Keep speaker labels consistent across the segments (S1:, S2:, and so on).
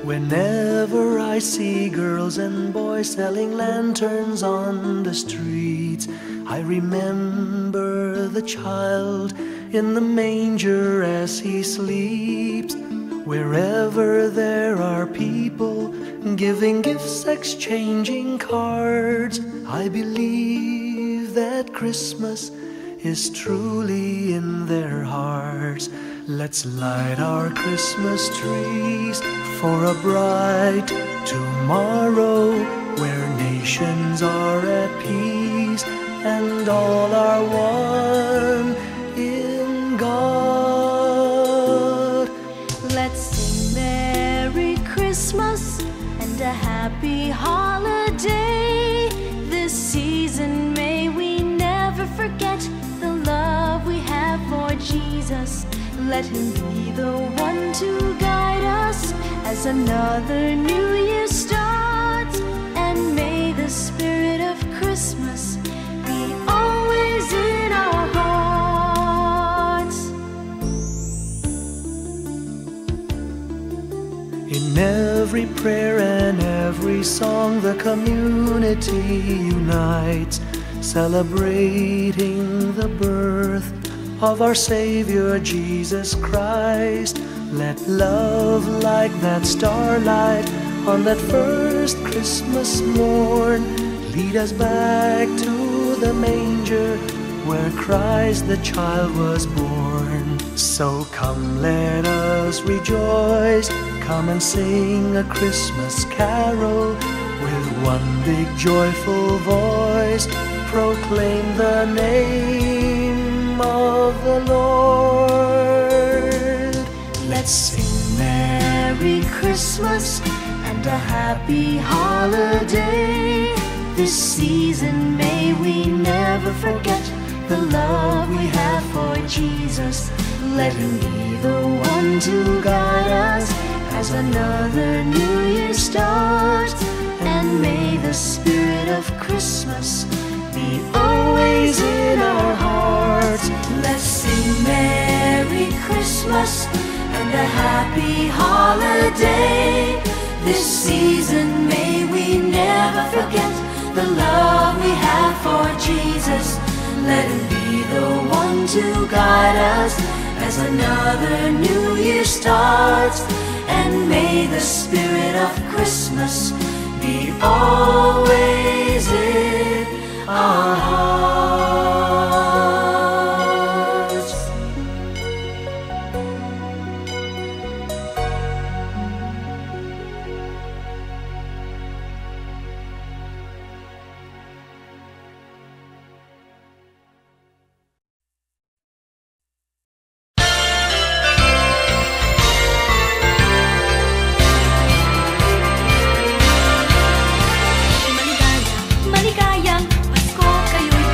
S1: Whenever I see girls and boys selling lanterns on the streets, I remember the child in the manger as he sleeps. Wherever there are people giving gifts, exchanging cards, I believe that Christmas is truly in their hearts. Let's light our Christmas trees for a bright tomorrow, where nations are at peace and all are one in God.
S2: Let's sing Merry Christmas and a happy holiday. This season may we never forget the love we have for Jesus. Let him be the one to guide us as another new year starts. And may the spirit of Christmas be always in our hearts.
S1: In every prayer and every song, the community unites, celebrating the birth of our Savior Jesus Christ. Let love like that starlight on that first Christmas morn lead us back to the manger where Christ the child was born. So come, let us rejoice, come and sing a Christmas carol with one big joyful voice. Proclaim the name of the Lord.
S2: Let's sing Merry Christmas and a happy holiday. This season may we never forget the love we have for Jesus. Let him be the one to guide us as another new year starts. And may the spirit of Christmas be always in our hearts. Let's sing Merry Christmas and a happy holiday. This season may we never forget the love we have for Jesus. Let him be the one to guide us as another new year starts. And may the spirit of Christmas be always in our hearts.
S3: Maligayang Pasko, kayo'y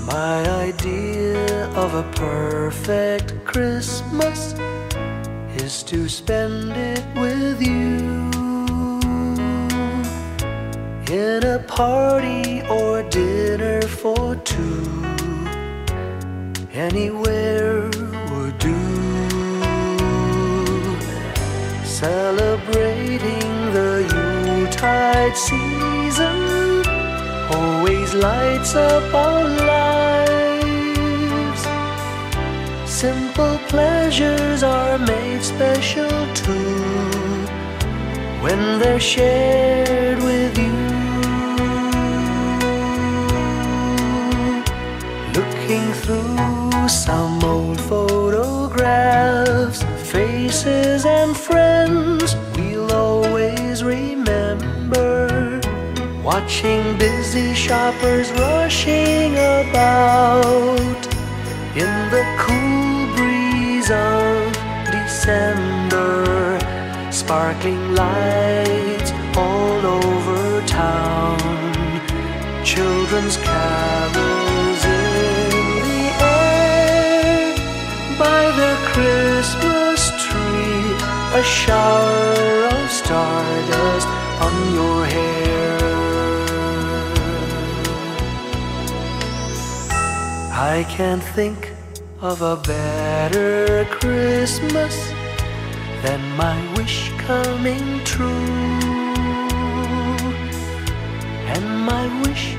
S1: My idea of a perfect Christmas is to spend it with you, in a party or dinner for two. Anywhere would do. Celebrating the Yuletide season always lights up our lives. Simple pleasures are made special too when they're shared with you. Looking through some old photographs, faces and friends we'll always remember. Watching busy shoppers rushing about in the cool breeze of December. Sparkling lights all over town, children's carols in the air. By the Christmas tree, a shower of stardust on your hair. I can't think of a better Christmas than my wish coming true. And my wish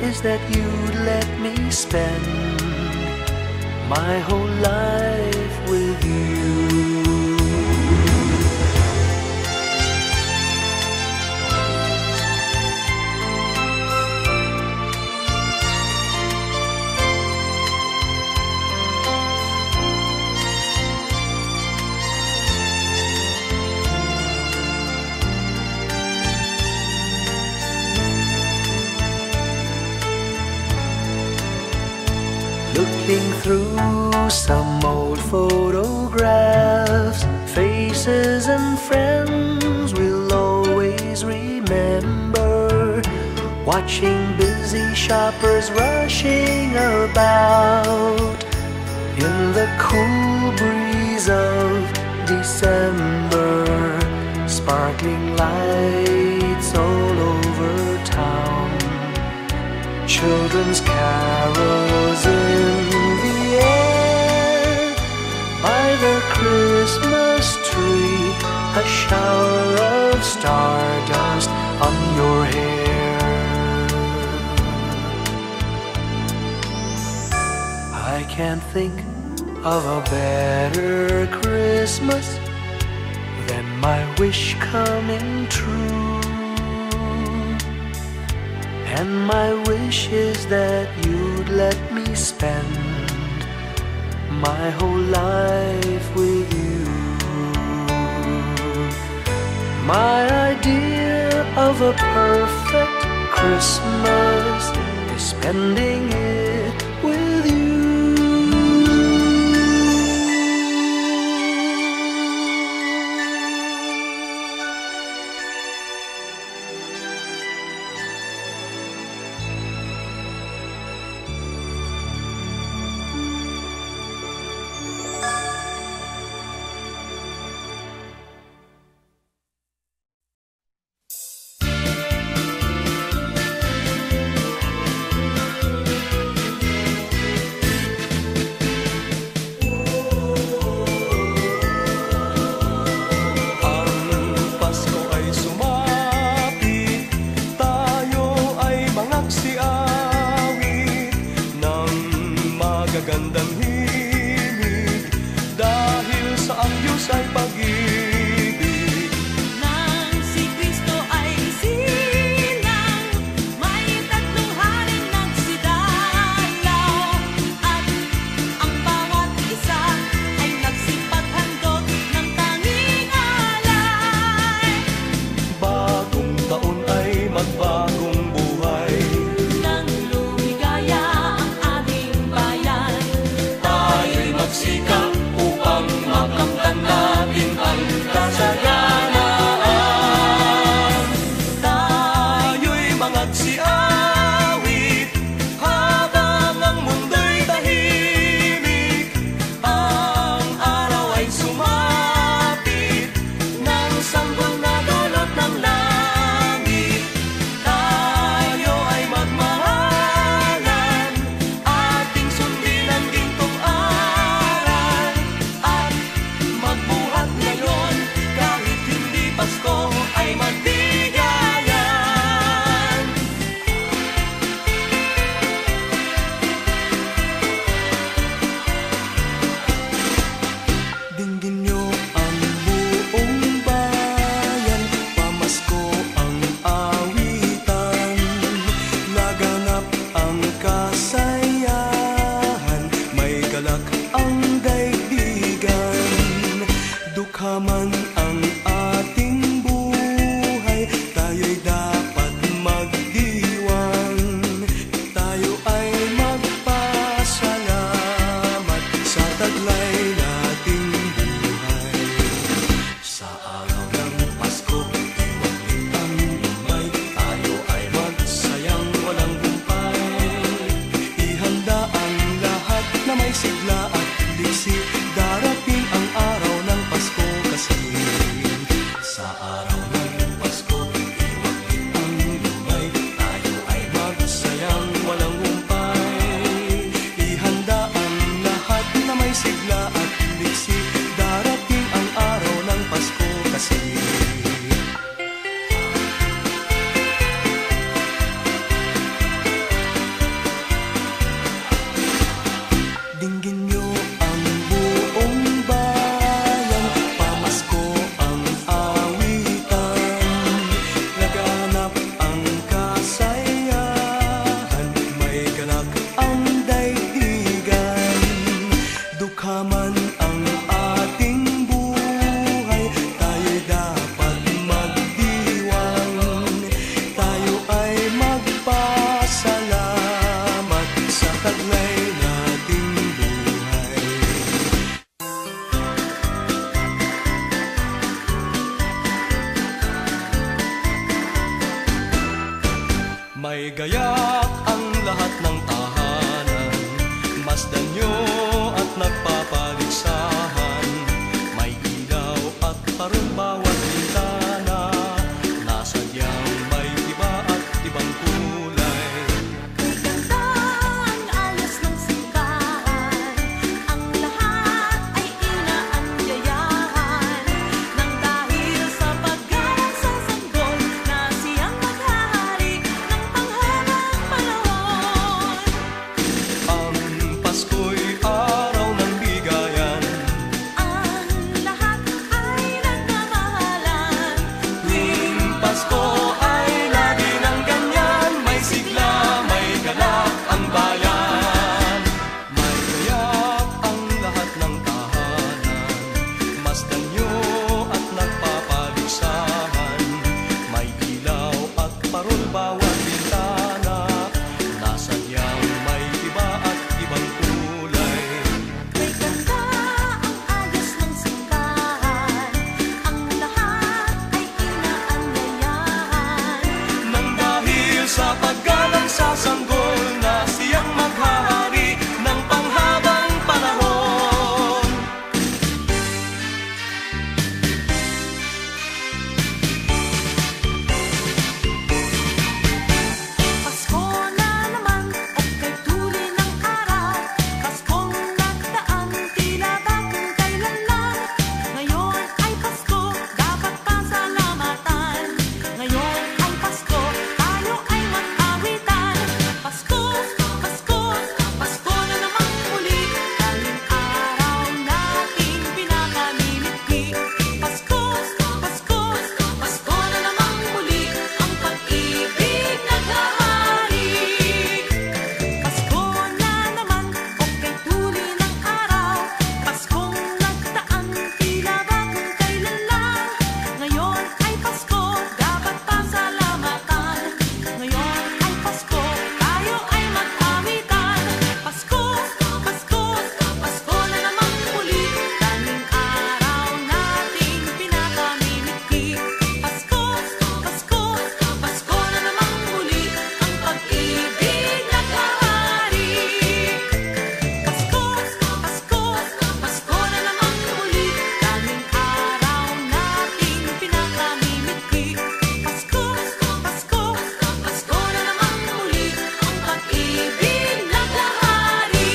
S1: is that you'd let me spend my whole life with you. Looking through some old photographs, faces and friends we'll always remember. Watching busy shoppers rushing about in the cool breeze of December. Sparkling lights all over town, children's carols in the air. By the Christmas tree, a shower of stardust on your hair. I can't think of a better Christmas than my wish coming true. And my wish is that you'd let me spend my whole life with you. My idea of a perfect Christmas is spending it with you.
S3: Magagandang himig dahil sa ang Diyos ay pag-ibig.
S4: Nang si Kristo ay silang, may tatlong haring nagsidalaw, at ang bawat isa ay nagsipaghandog ng tanging alay.
S3: Bagong taon ay magbagong buhay.
S4: Nang lumigaya ang ating bayan,
S3: ganap ang daigdigan. Dukha man ang ating buhay, tayo'y dapat magdiwang. Tayo ay magpasalamat sa taglay nating buhay. May gayak ang lahat ng tahanan, masdan nyo at nagpapaligsahan. May ilaw at parang bawat bintana, nasadyang may iba at ibang kulay.
S2: Ganda ang ayos ng simbahan, ang lahat ay inaanyayahan. Nang dahil sa paggalang sa sanggol na siyang maghahari ng panghabang panahon.
S3: Ang Pasko'y araw ng bigayan,
S2: Ang lahat ay nagmamahalan.
S3: tuwing Pasko ay lagi ng ganyan. May sigla, may galak ang bayan. May gayak ang lahat ng tahanan, masdan nyo at nagpapaligsahan. May ilaw at parol bawat bintana, nasadyang may iba at ibang kulay.
S2: May ganda ang ayos ng simbahan, ang lahat ay inaanyayahan.
S3: Nang dahil sa paggalang sa sanggol na siyang maghahari ng panghabang panahon.
S2: Pasko na naman, oka'y tuli ng araw. Paskong nagdaan, tila ba kung kailan lang. Ngayon ay Pasko, dapat pasalamatan. Ngayon ay Pasko, tayo ay mag-awitan. Pasko, Pasko, Pasko na naman muli. Daling araw nating pinakamimiti. Pasko, Pasko, Pasko na naman muli. Ang pag-ibig naghahari. Pasko na naman, oka'y tuli ng araw. Paskong nagdaan, tila ba kung kailan lang. Ngayon ay Pasko, dapat pasalamatan. Ngayon ay Pasko, tayo ay mag-awitan. Pasko, Pasko, Pasko na naman muli. Daling araw nating pinakamimiti. Pasko, Pasko, Pasko na naman muli. Ang pag-ibig naghahari. Pasko, Pasko, Pasko na naman muli. Daling araw nating pinakamimiti. Pasko, Pasko, Pasko na naman muli. Ang pag-ibig naghahari.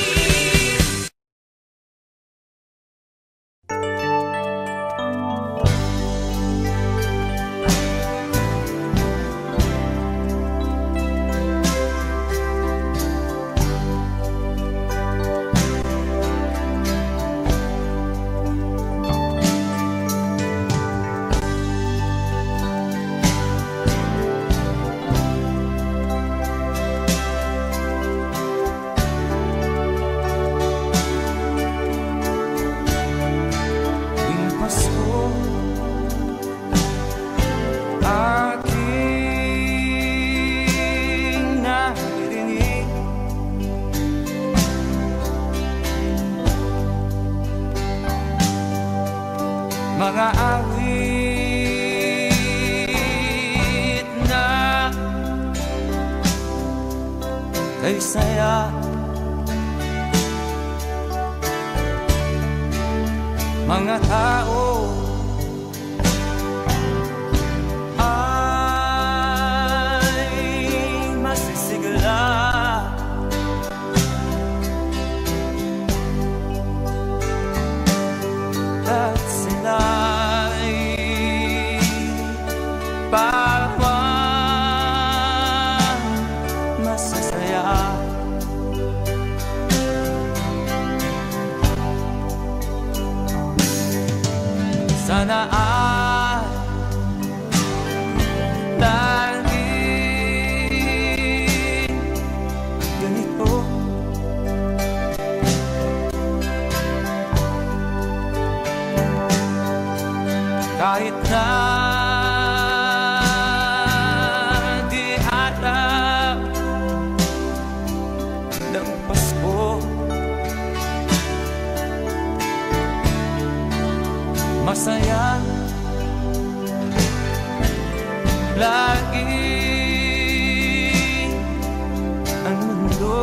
S3: Tuwing Pasko, aking naririnig mga awit na kay saya. Mga tao ay masisigla at sila'y parang masasaya. Sana ay laging ganito. Kahit na di harap ng Pasko, masaya lagi ang mundo.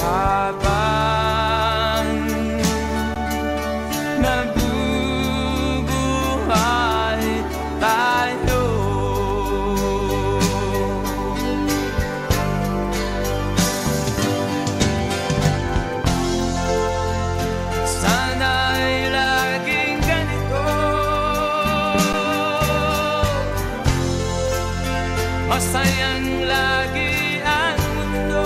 S3: Habang nabubuhay tayo, sana'y laging ganito, masayang lagi ang mundo.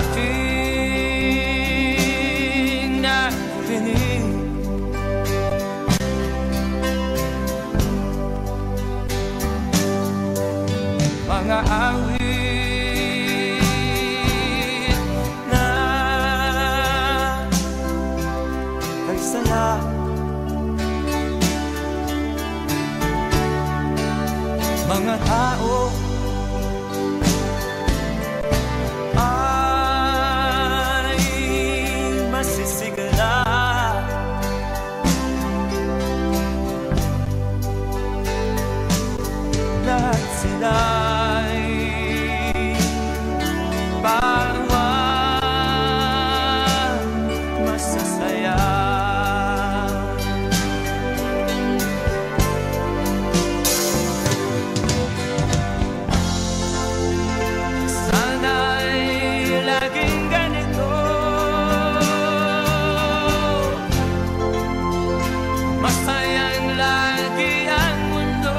S3: Aking narinig mga awit na kay saya, mga tao masisigla. Lahat sila'y parang masasaya. Sana'y laging ganito, masayang lagi ang mundo.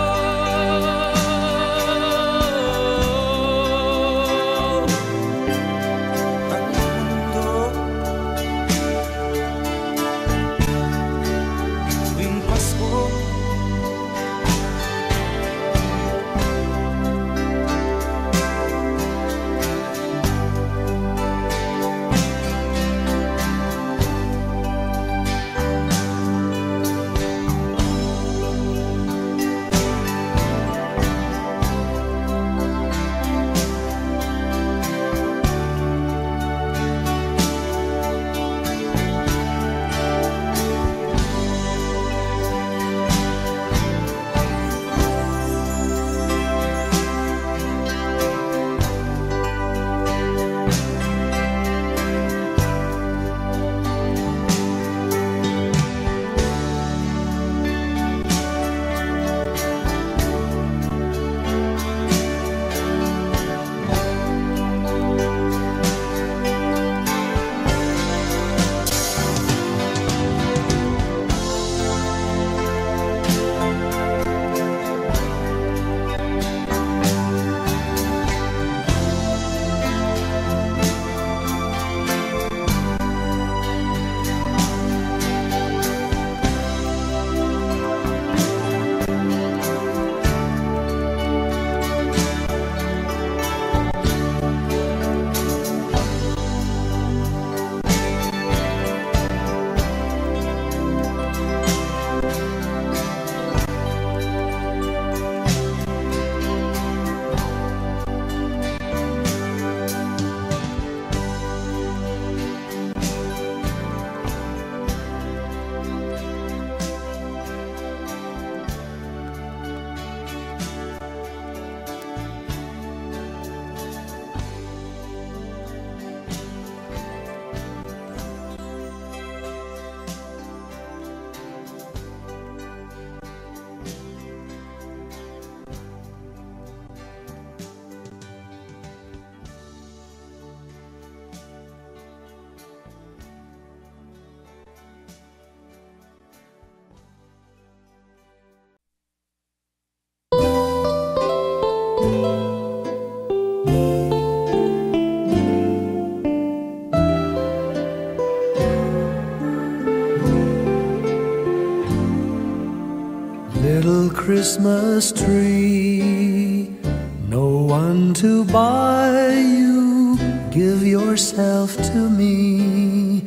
S1: Christmas tree. No one to buy you, give yourself to me.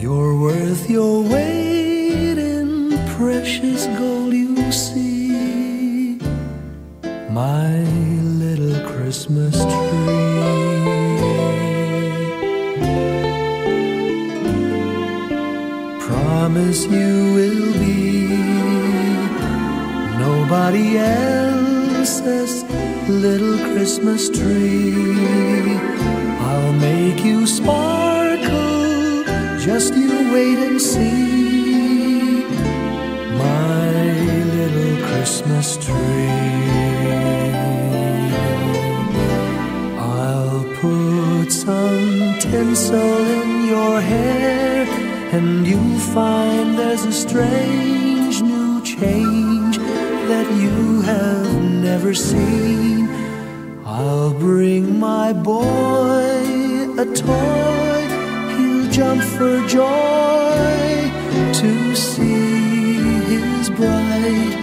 S1: You're worth your weight in precious gold, you see. My little Christmas tree. Promise you will be nobody else's little Christmas tree. I'll make you sparkle, just you wait and see. My little Christmas tree. I'll put some tinsel in your hair, and you'll find there's a strange new change that you have never seen. I'll bring my boy a toy, he'll jump for joy to see his bright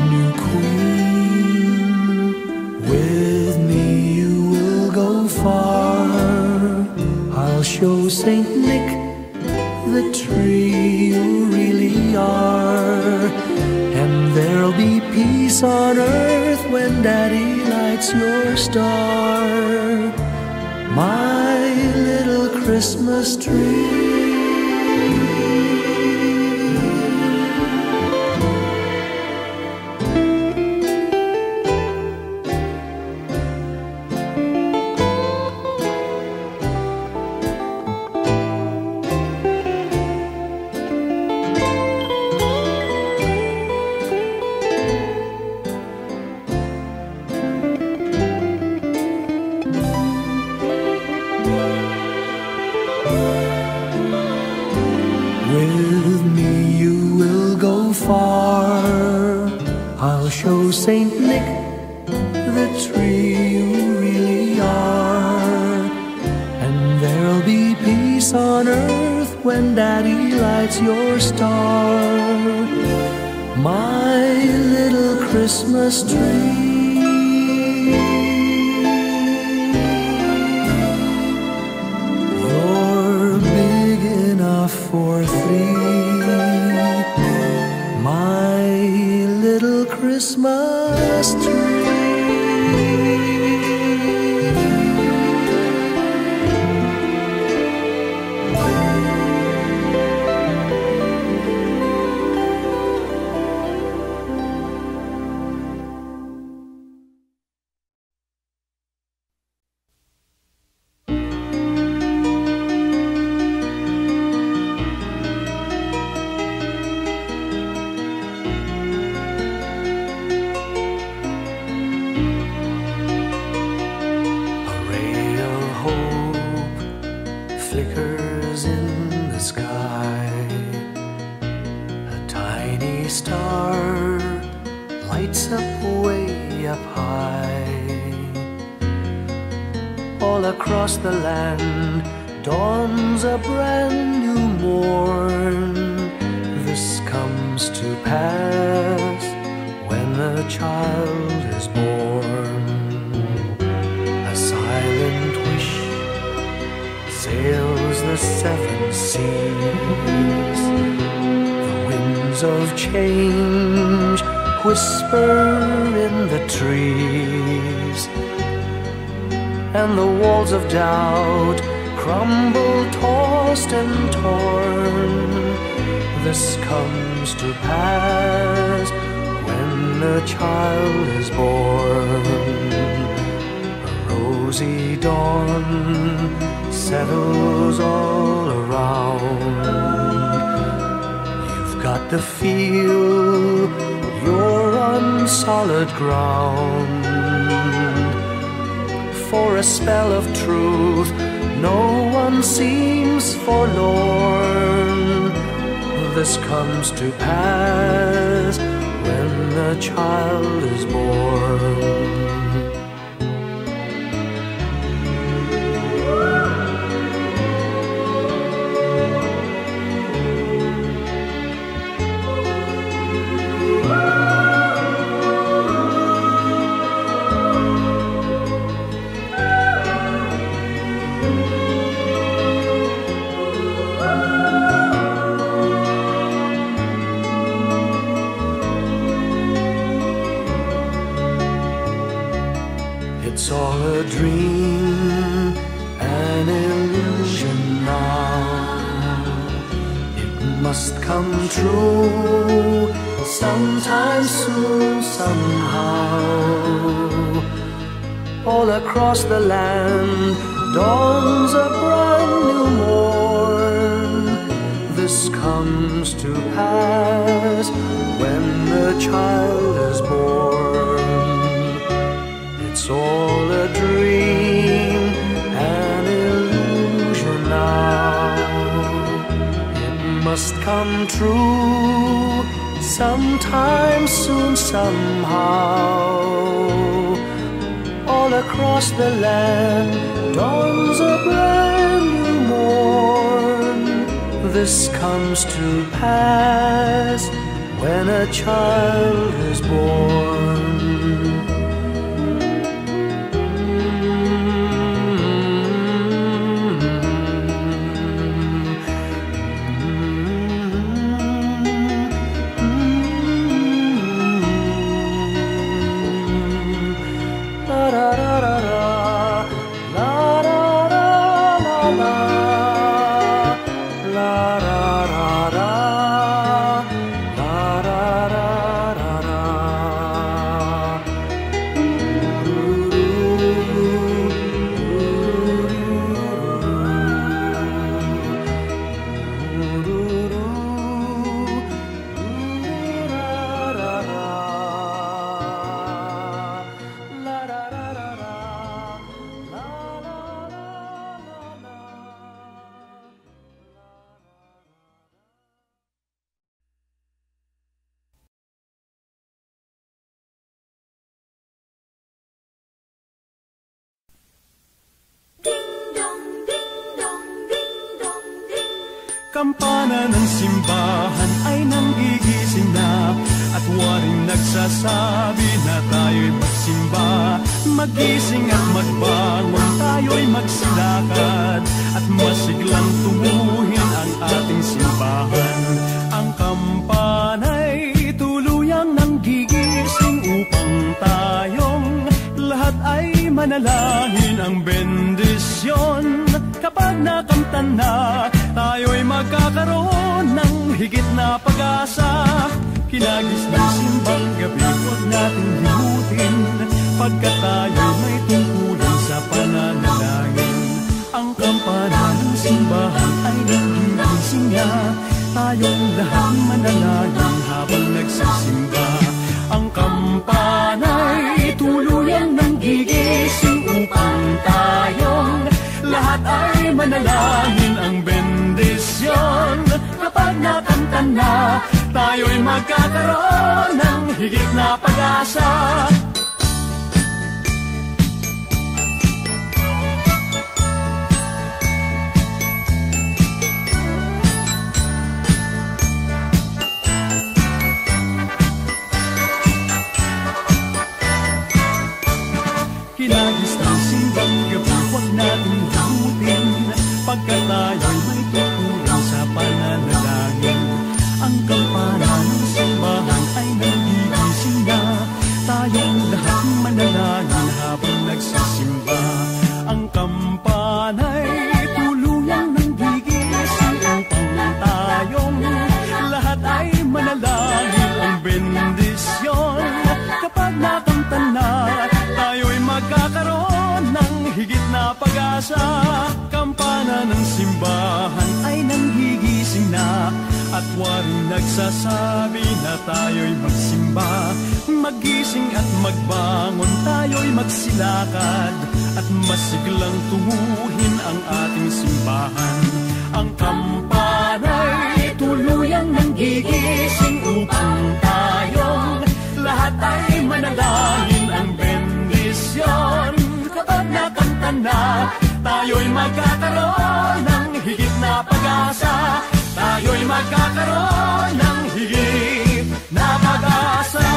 S1: new queen. With me you will go far, I'll show Saint Nick the tree you really are. And there'll be peace on earth when Daddy lights your star. My little Christmas tree. With me you will go far, I'll show Saint Nick the tree you really are. And there'll be peace on earth when Daddy lights your star. My little Christmas tree. For three, my little Christmas tree. Flickers in the sky, a tiny star lights up way up high. All across the land dawns a brand new morn. This comes to pass when a child is born. A silent wish sails the seven seas. The winds of change whisper in the trees, and the walls of doubt crumble, tossed and torn. This comes to pass when a child is born. A rosy dawn settles all around. You've got to feel you're on solid ground. For a spell of truth, no one seems forlorn. This comes to pass when the child is born. It's all a dream, an illusion now. It must come true sometime soon, somehow. All across the land dawns a brand new morn. This comes to pass when the child is born. It's all a dream, an illusion now. It must come true sometime soon, somehow. All across the land dawns a brand new morn. This comes to pass when a child is born.
S5: Kampana ng simbahan ay nanggigising na, at waring nagsasabi na tayo'y magsimba. Magising at magbangon, tayo'y magsilakad, at masiglang tubuhin ang ating simbahan. Ang kampana'y tuluyang nanggigising upang tayong lahat ay manalangin ang bendisyon. Kapag nakanta na, tayo'y magkakaroon ng higit na pag-asa. Kinagis ng simbang gabi, huwag nating limutin, pagkat tayo'y may tungkulin sa pananalangin. Ang kampana ng simbahan ay nanggigising niya, tayong lahat manalangin habang nagsisimba. Ang kampana'y tuluyang nanggigising upang tayong lahat ay manalangin ang bendisyon. Kapag nakanta na, tayo'y magkakaroon ng higit na pag-asa. Kinagis ng simbang gabi, huwag natin limutin, pagkat tayo'y may tungkulin sa pananalangin. Ang kampana ng simbahan ay nanggigising na, tayong lahat manalangin habang nagsisimba. Ang kampana'y tuluyang nanggigising upang tayong lahat ay manalangin ang bendisyon. Kapag nakanta na, tayo'y magkakaroon ng higit na pag-asa. Kampana ng simbahan ay nanggigising na, at waring nagsasabi na tayo'y magsimba. Magising at magbangon, tayo'y magsilakad, at masiglang tunguhin ang ating simbahan. Ang kampana'y tuluyang nanggigising upang tayong lahat ay manalangin ang bendisyon. Kapag nakanta na, tayo'y magkakaroon ng higit na pag-asa. Tayo'y magkakaroon ng higit na pag-asa.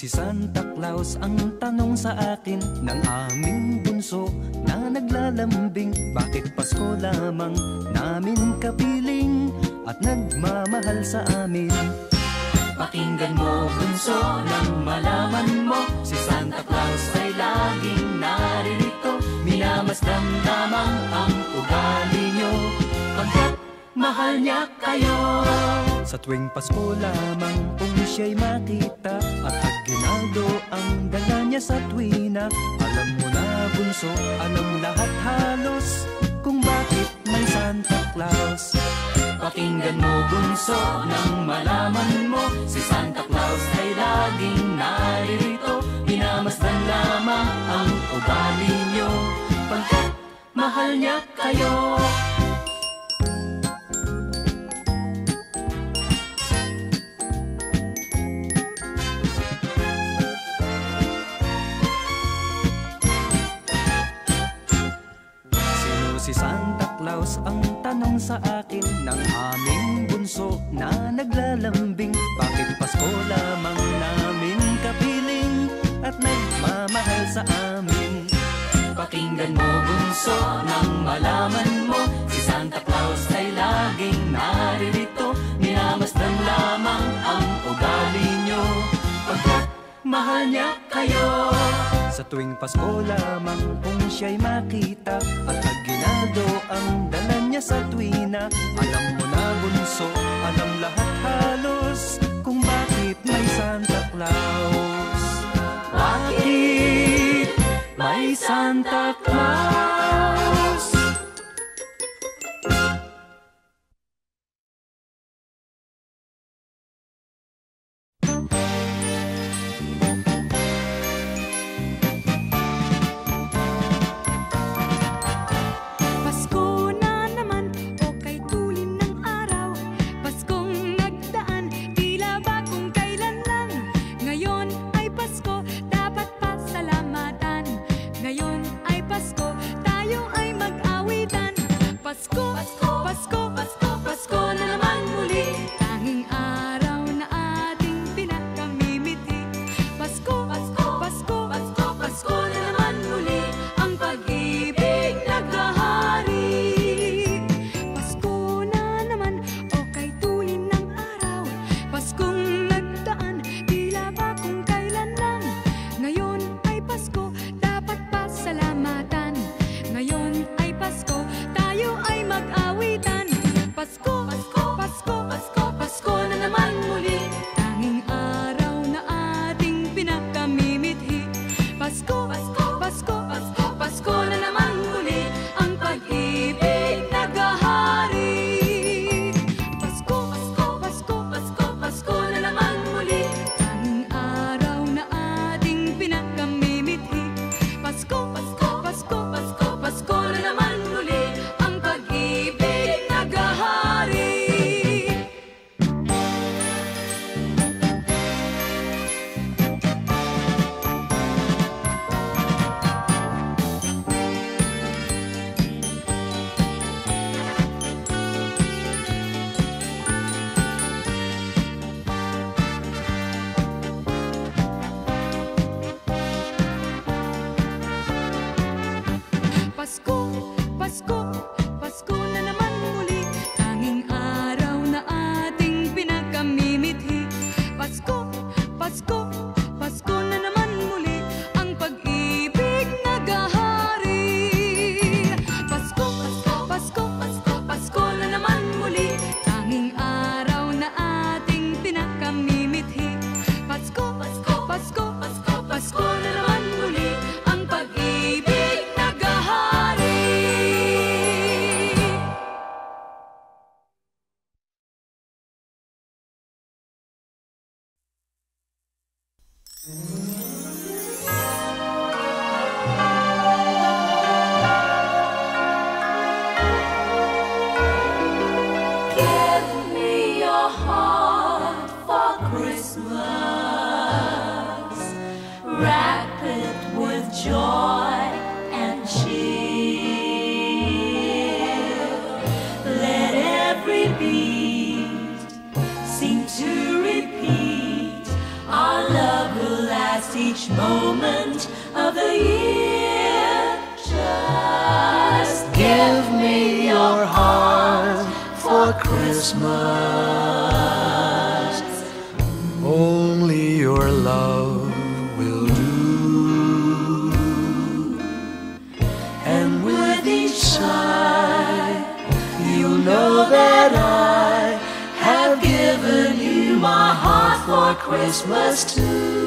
S1: si Santa Claus ang tanong sa akin ng aming bunso na naglalambing. Bakit Pasko lamang namin kapiling at nagmamahal sa amin? Pakinggan mo bunso nang malaman mo, si Santa Claus ay laging naririto. Minamasdan lamang ang ugali nyo, pagkat mahal niya kayo. Sa tuwing Pasko lamang kung siya'y makita at aginaldo ang dala niya sa tuwina. Alam mo na bunso, alam lahat halos kung bakit may Santa Claus. Pakinggan mo bunso nang malaman mo, si Santa Claus ay laging naririto. Minamasdan lamang ang ugali nyo, pagkat mahal niya kayo. Si Santa Claus ang tanong sa akin ng aming bunso na naglalambing. Bakit Pasko lamang namin kapiling at nagmamahal sa amin? Pakinggan mo bunso nang malaman mo, si Santa Claus ay laging naririto. Minamasdan lamang ang ugali nyo, pagkat mahal niya kayo. Sa tuwing Pasko lamang kung siya'y makita at aginaldo ang dala niya sa tuwina. Alam mo na bunso, alam lahat halos kung bakit may Santa Claus. Bakit may Santa Claus?
S2: beat seem to repeat. Our love will last. each moment of the year. Just give me your heart for Christmas.
S1: Only your love will do.
S2: And with each sigh, you'll know that I have given you my heart for Christmas too.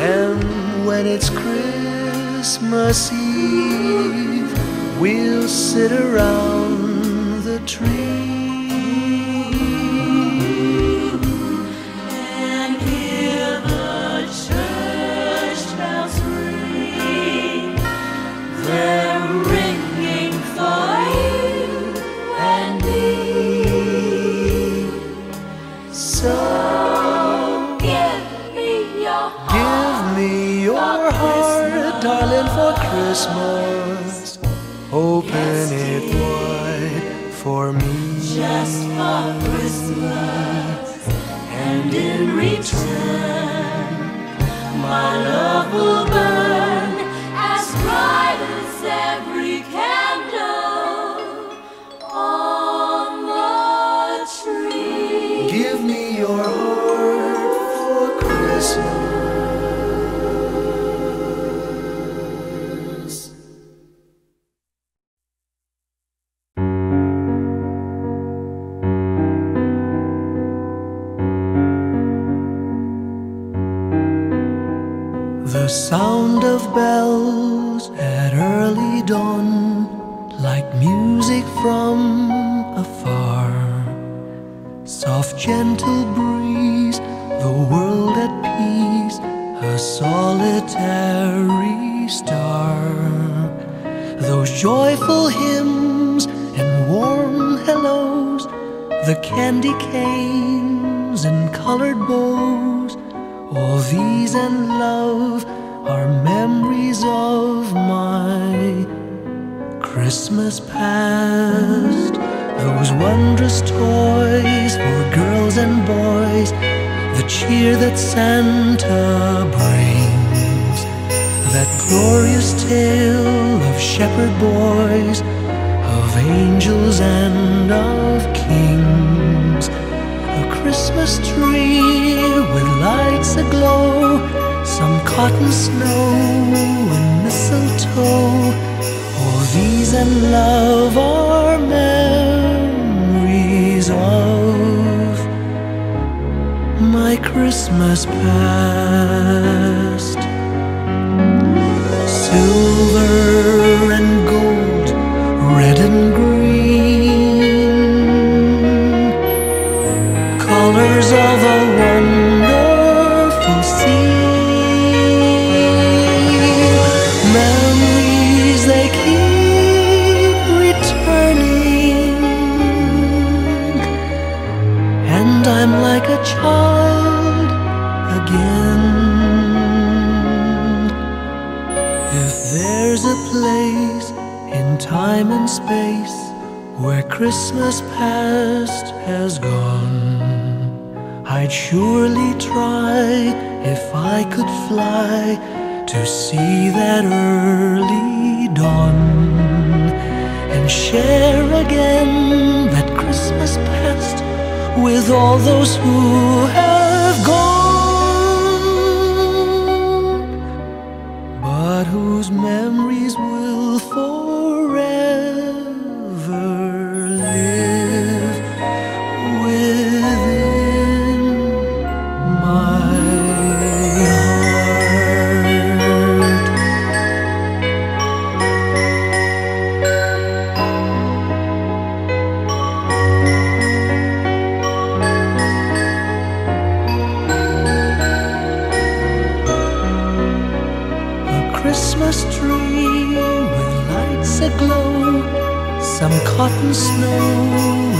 S1: And when it's Christmas Eve, we'll sit around the tree
S2: and hear the church bells ring. They're ringing for you and me. So give me your heart.
S1: Give me your heart, darling, for Christmas. Open it wide for me.
S2: Just for Christmas. And in return, my love will burn as bright as every candle on the tree.
S1: Give me your heart for Christmas. The sound of bells at early dawn, like music from afar. Soft, gentle breeze, the world at peace, a solitary star. Those joyful hymns and warm hellos, the candy canes and colored bows, all these and love are memories of my Christmas past. Those wondrous toys for girls and boys, the cheer that Santa brings, that glorious tale of shepherd boys, of angels and of kings. A Christmas tree with lights aglow, some cotton snow and mistletoe, all these and love are memories of my Christmas past. Silver and gold, red and green, colors of a wonderful scene. Memories they keep returning, and I'm like a child again. If there's a place in time and space where Christmas past has gone, I'd surely try, if I could fly, to see that early dawn and share again that Christmas past with all those who have gone, but whose memories will forever live within my heart. A Christmas tree with lights aglow, some cotton snow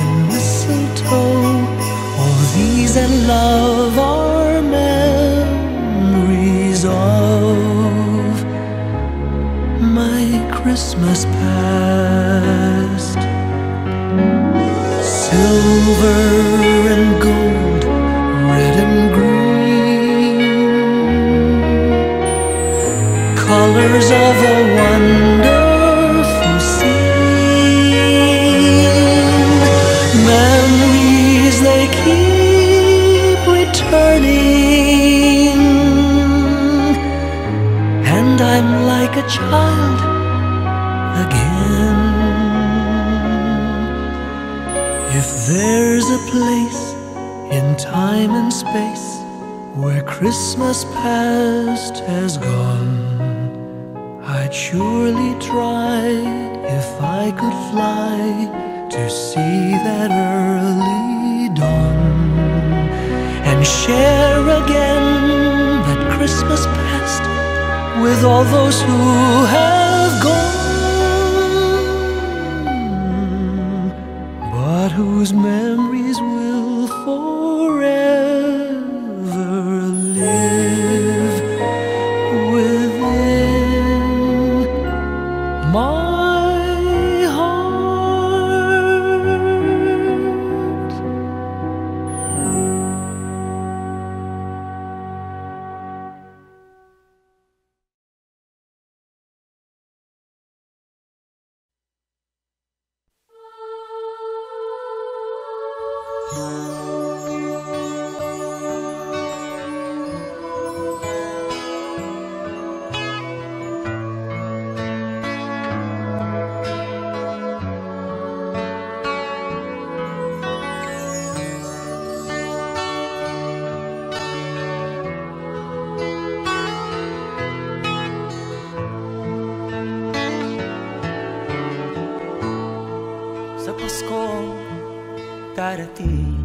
S1: and mistletoe, all these and love are memories of my Christmas past. Silver and gold, red and green, wonders of a wonderful scene. Memories they keep returning, and I'm like a child again. If there's a place in time and space where Christmas past has gone, I'd surely try, if I could fly, to see that early dawn and share again that Christmas past with all those who have gone, but whose memories will forever live within my heart.
S3: Sa Paskong darating,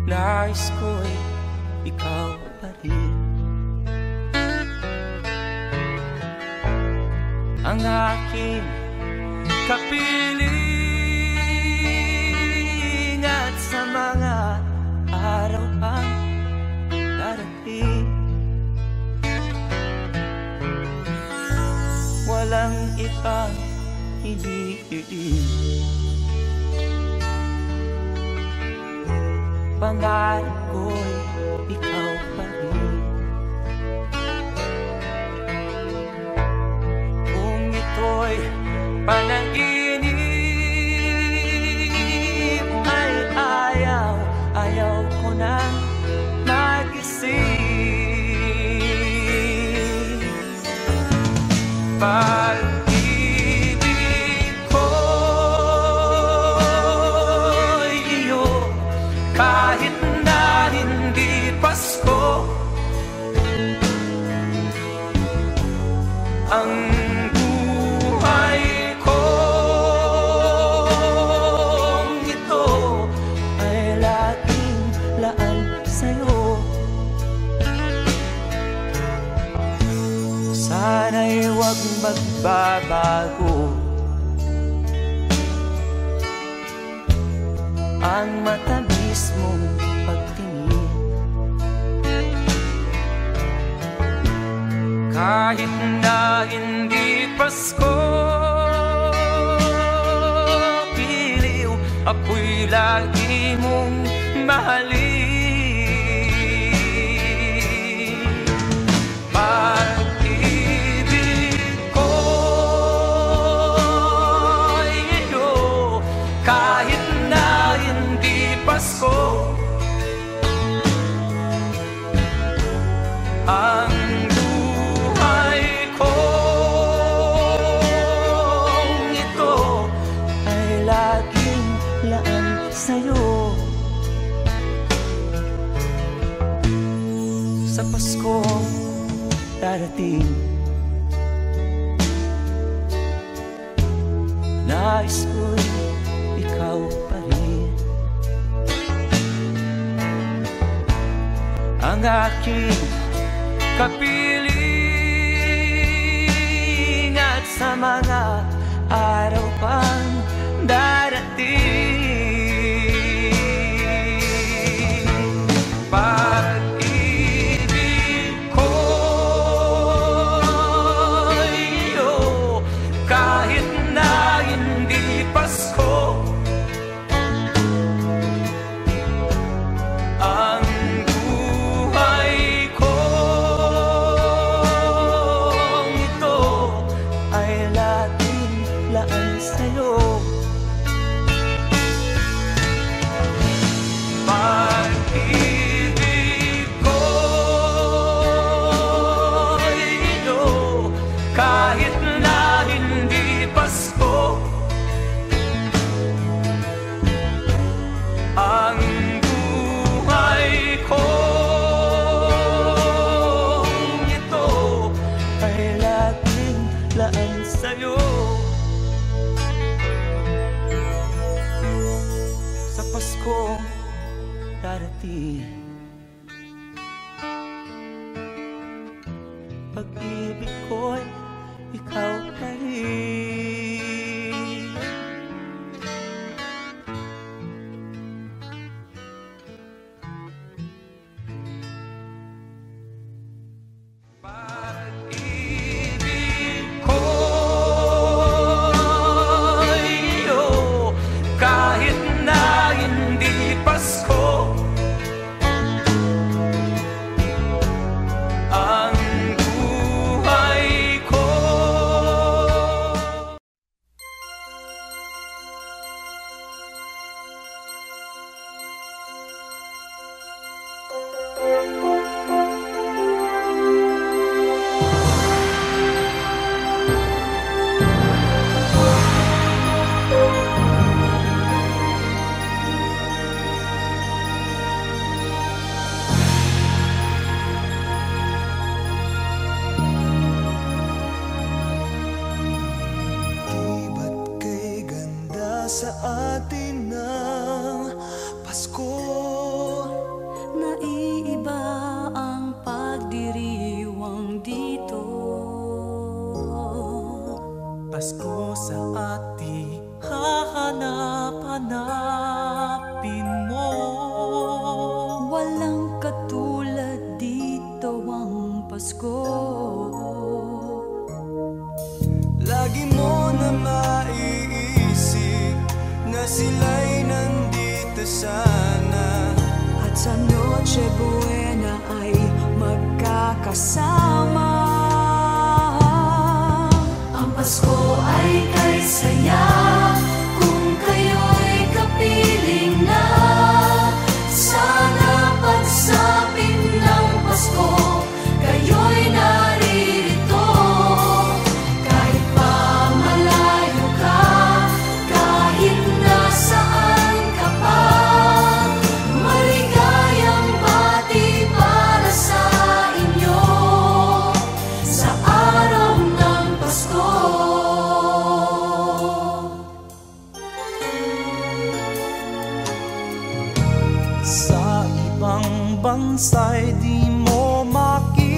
S3: nais ko'y ikaw pa rin ang aking kapiling, at sa mga araw pang darating, walang ibang hinihiling. Pangarap ko'y ikaw pa rin. Kung ito'y panaginip, ay ayaw ko nang magising. Pag-ibig ko'y iyo, kahit na hindi Pasko. Ang buhay kong ito ay laging laan sa'yo. Sana'y huwag magbabago ang matamis mong pagtingin. Kahit na hindi Pasko, piliw, ako'y lagi mong mahalin. Pag-ibig ko'y iyo, kahit na hindi Pasko. Ang buhay kong ito ay laging laan sa'yo. Sa Paskong darating, nais ko'y ikaw pa rin ang aking kapiling, at sa mga araw pang darating, pag-ibig ko'y iyo, kahit na hindi Pasko. Ang buhay ko pag-ibig ko'y ikaw pa rin. Pag-ibig ko'y iyo, kahit na hindi Pasko, ang buhay ko.
S1: Di ba't kay ganda sa atin ng Pasko?
S2: Naiiba ang pagdiriwang dito.
S5: Pasko sa ati, hahanap-hanapin mo.
S2: Walang katulad dito ang Pasko.
S1: Lagi mo na maiisip na sila'y nandito sana.
S2: At sa Noche Buena ay magkakasama. Ang Pasko ay kay saya kung kayo'y kapiling na. Sana pagsapit ng Pasko, kayo'y naririto. Kahit pa malayo ka, kahit nasaan ka pa, maligayang bati para sa inyo sa araw ng Pasko.
S3: Sa ibang bansa'y di mo makikita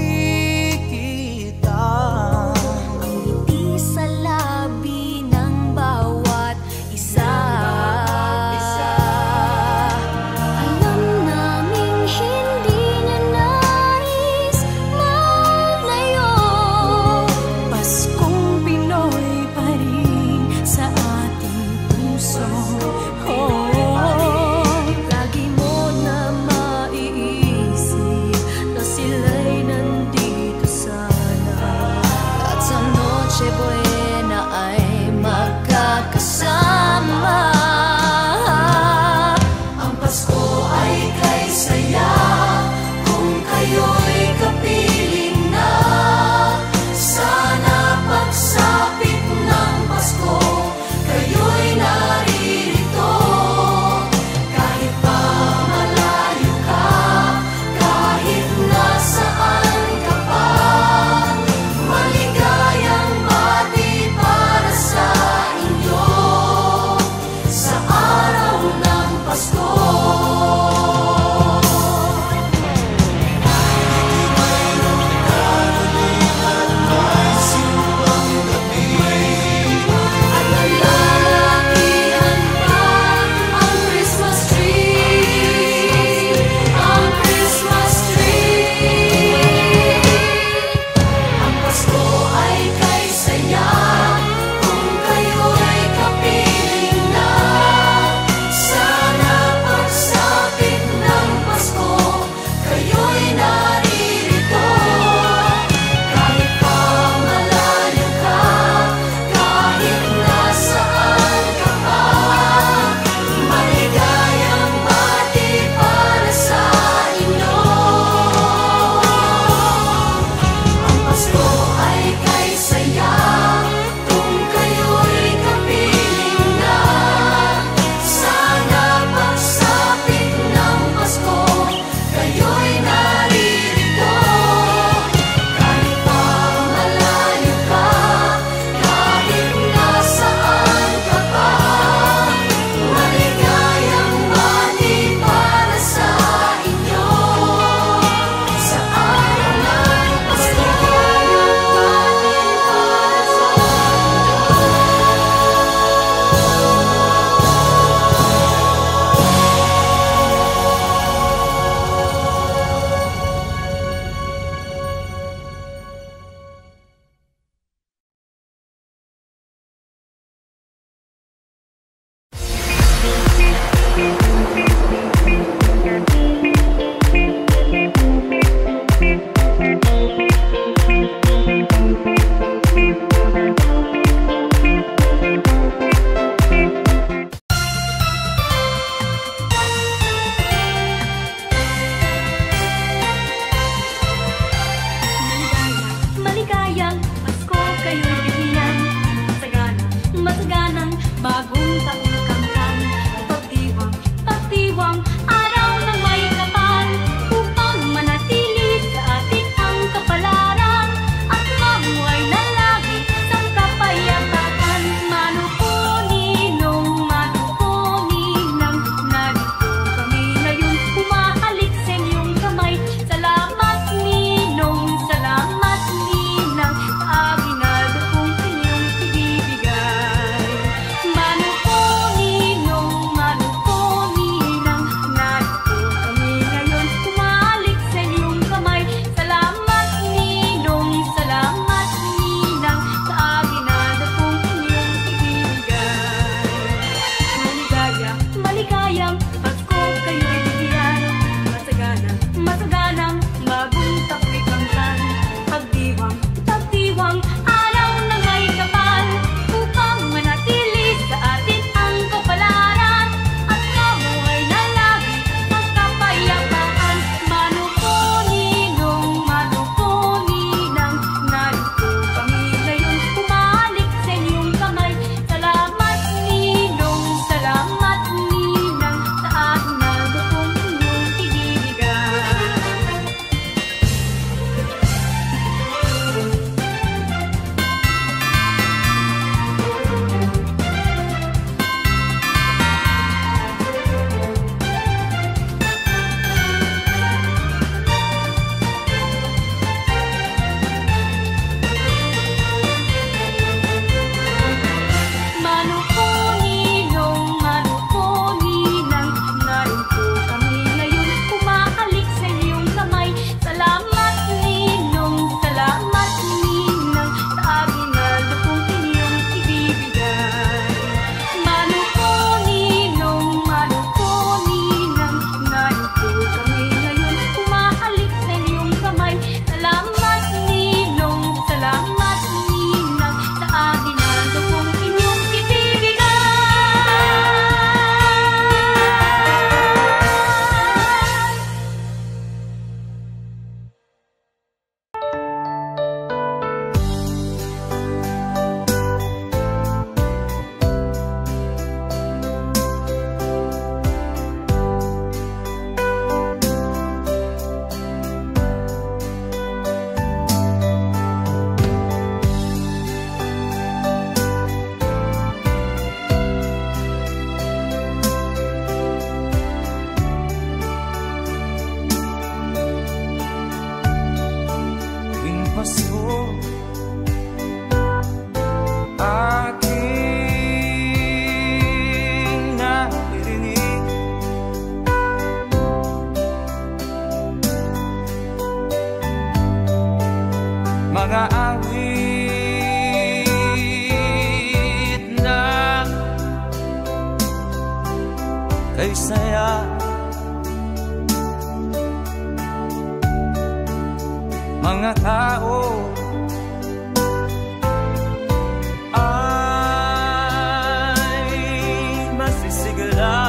S2: Ang ngiti sa labi ng bawat isa. Alam naming hindi niya nais maglayo. Paskong Pinoy pa rin sa ating puso. Lagi mo na maiisip na
S5: Pasko aking naririnig, mga awit na kay saya, mga tao ay masisigla,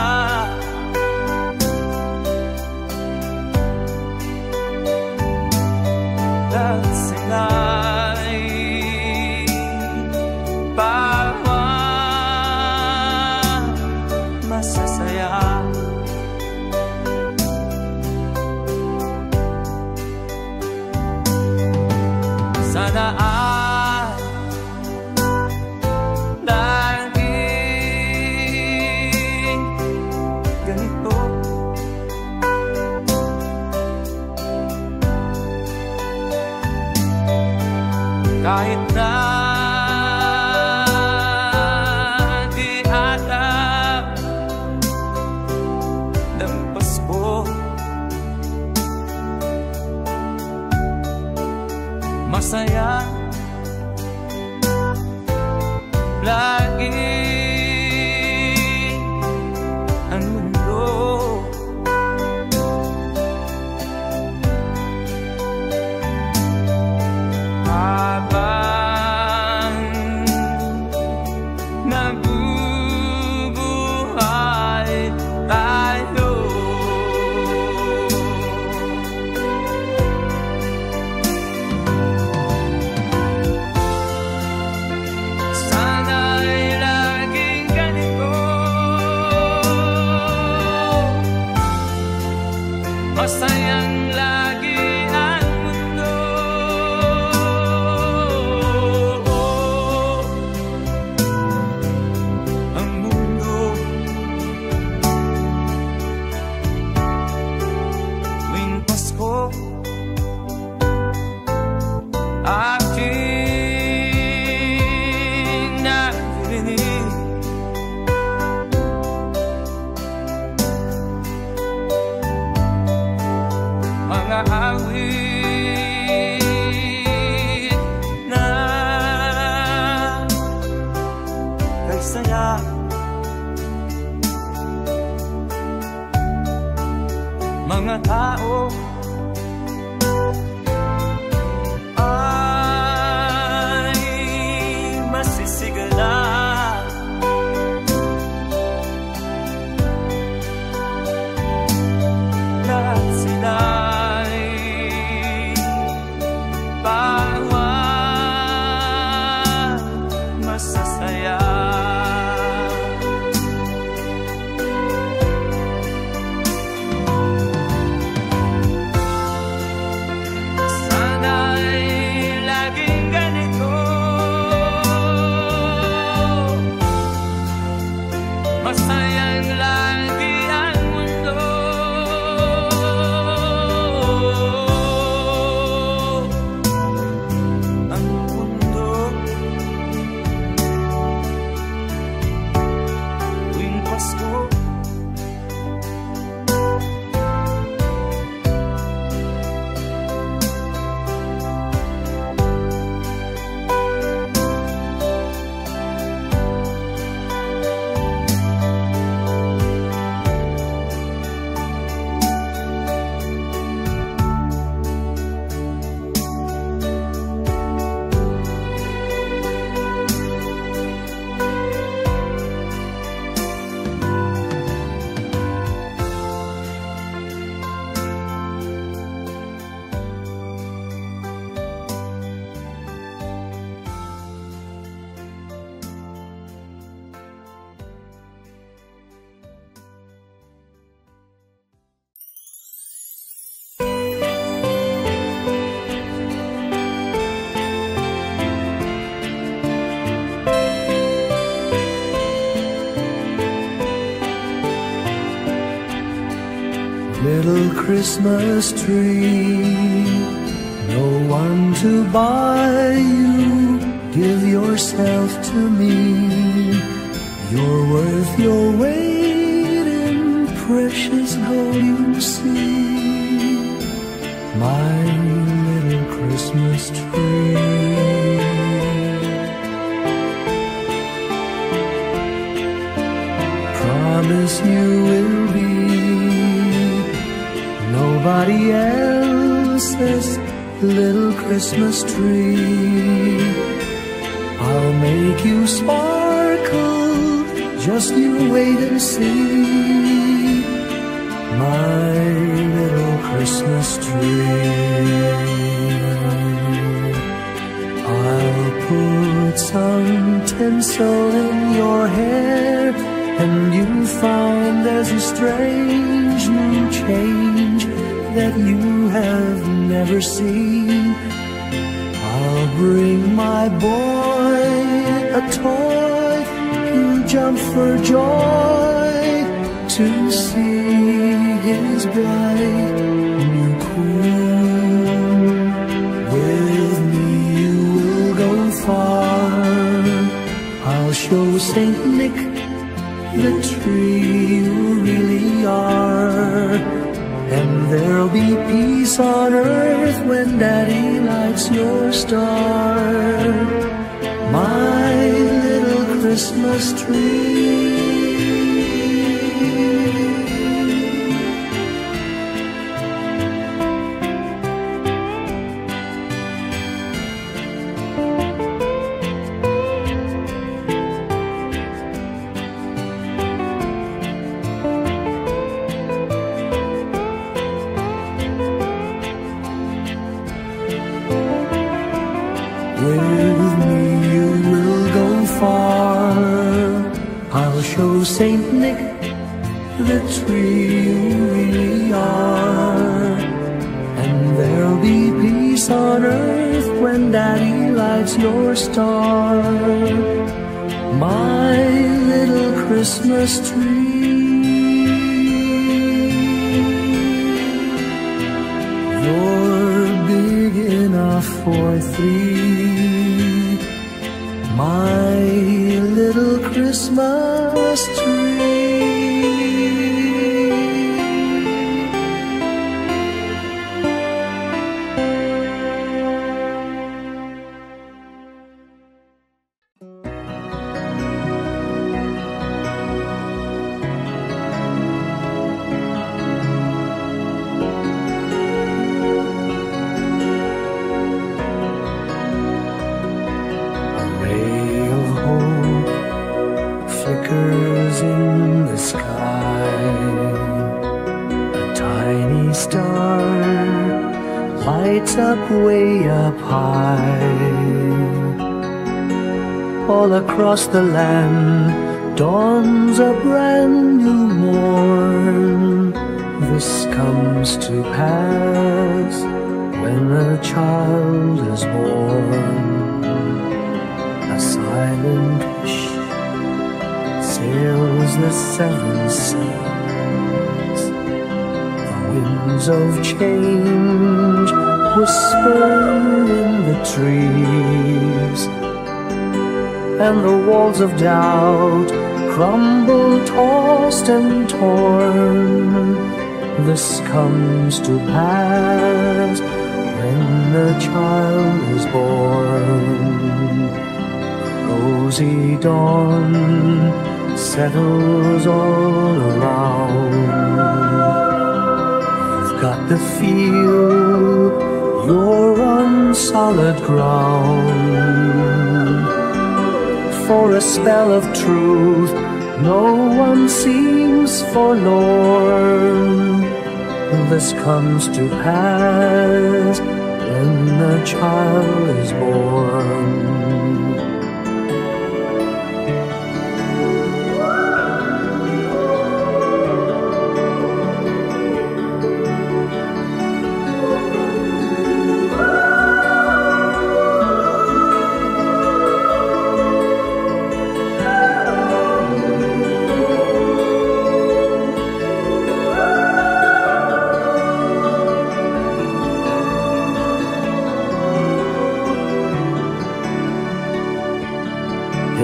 S5: at sila'y bawa masasaya. Sana ay laging ganito, kahit na di alam ng Pasko, masaya lagi ang mundo. Habang nabubuhay tayo, sana'y laging ganito, masayang lagi ang mundo. Ang mundo tuwing Pasko aking naririnig, mga awit na kay saya, mga tao ay masisigla, lahat sila'y bawat masasaya. Sana'y laging ganito, masayang lagi ang mundo. Ang mundo tuwing Pasko
S1: Little Christmas tree, no one to buy you. Give yourself to me. You're worth your weight in precious gold, you see. My little Christmas tree. Promise you will be nobody else's little Christmas tree. I'll make you sparkle, just you wait and see. My little Christmas tree. I'll put some tinsel in your hair, and you'll find there's a strange new change that you have never seen. I'll bring my boy a toy, he'll jump for joy to see his bright new queen. With me you will go far. I'll show Saint Nick the tree you really are, and there'll be peace on earth when Daddy lights your star. My little Christmas tree. With me you will go far. I'll show Saint Nick the tree you really are, and there'll be peace on earth when Daddy lights your star. My little Christmas tree. You're big enough for three, my little Christmas tree. In the sky, a tiny star lights up way up high. All across the land dawns a brand new morn. This comes to pass when a child is born. A silent wish sails the seven seas. The winds of change whisper in the trees, and the walls of doubt crumble, tossed and torn. This comes to pass when the child is born. Rosy dawn settles all around. You've got the feel you're on solid ground. For a spell of truth, no one seems forlorn. This comes to pass when the child is born.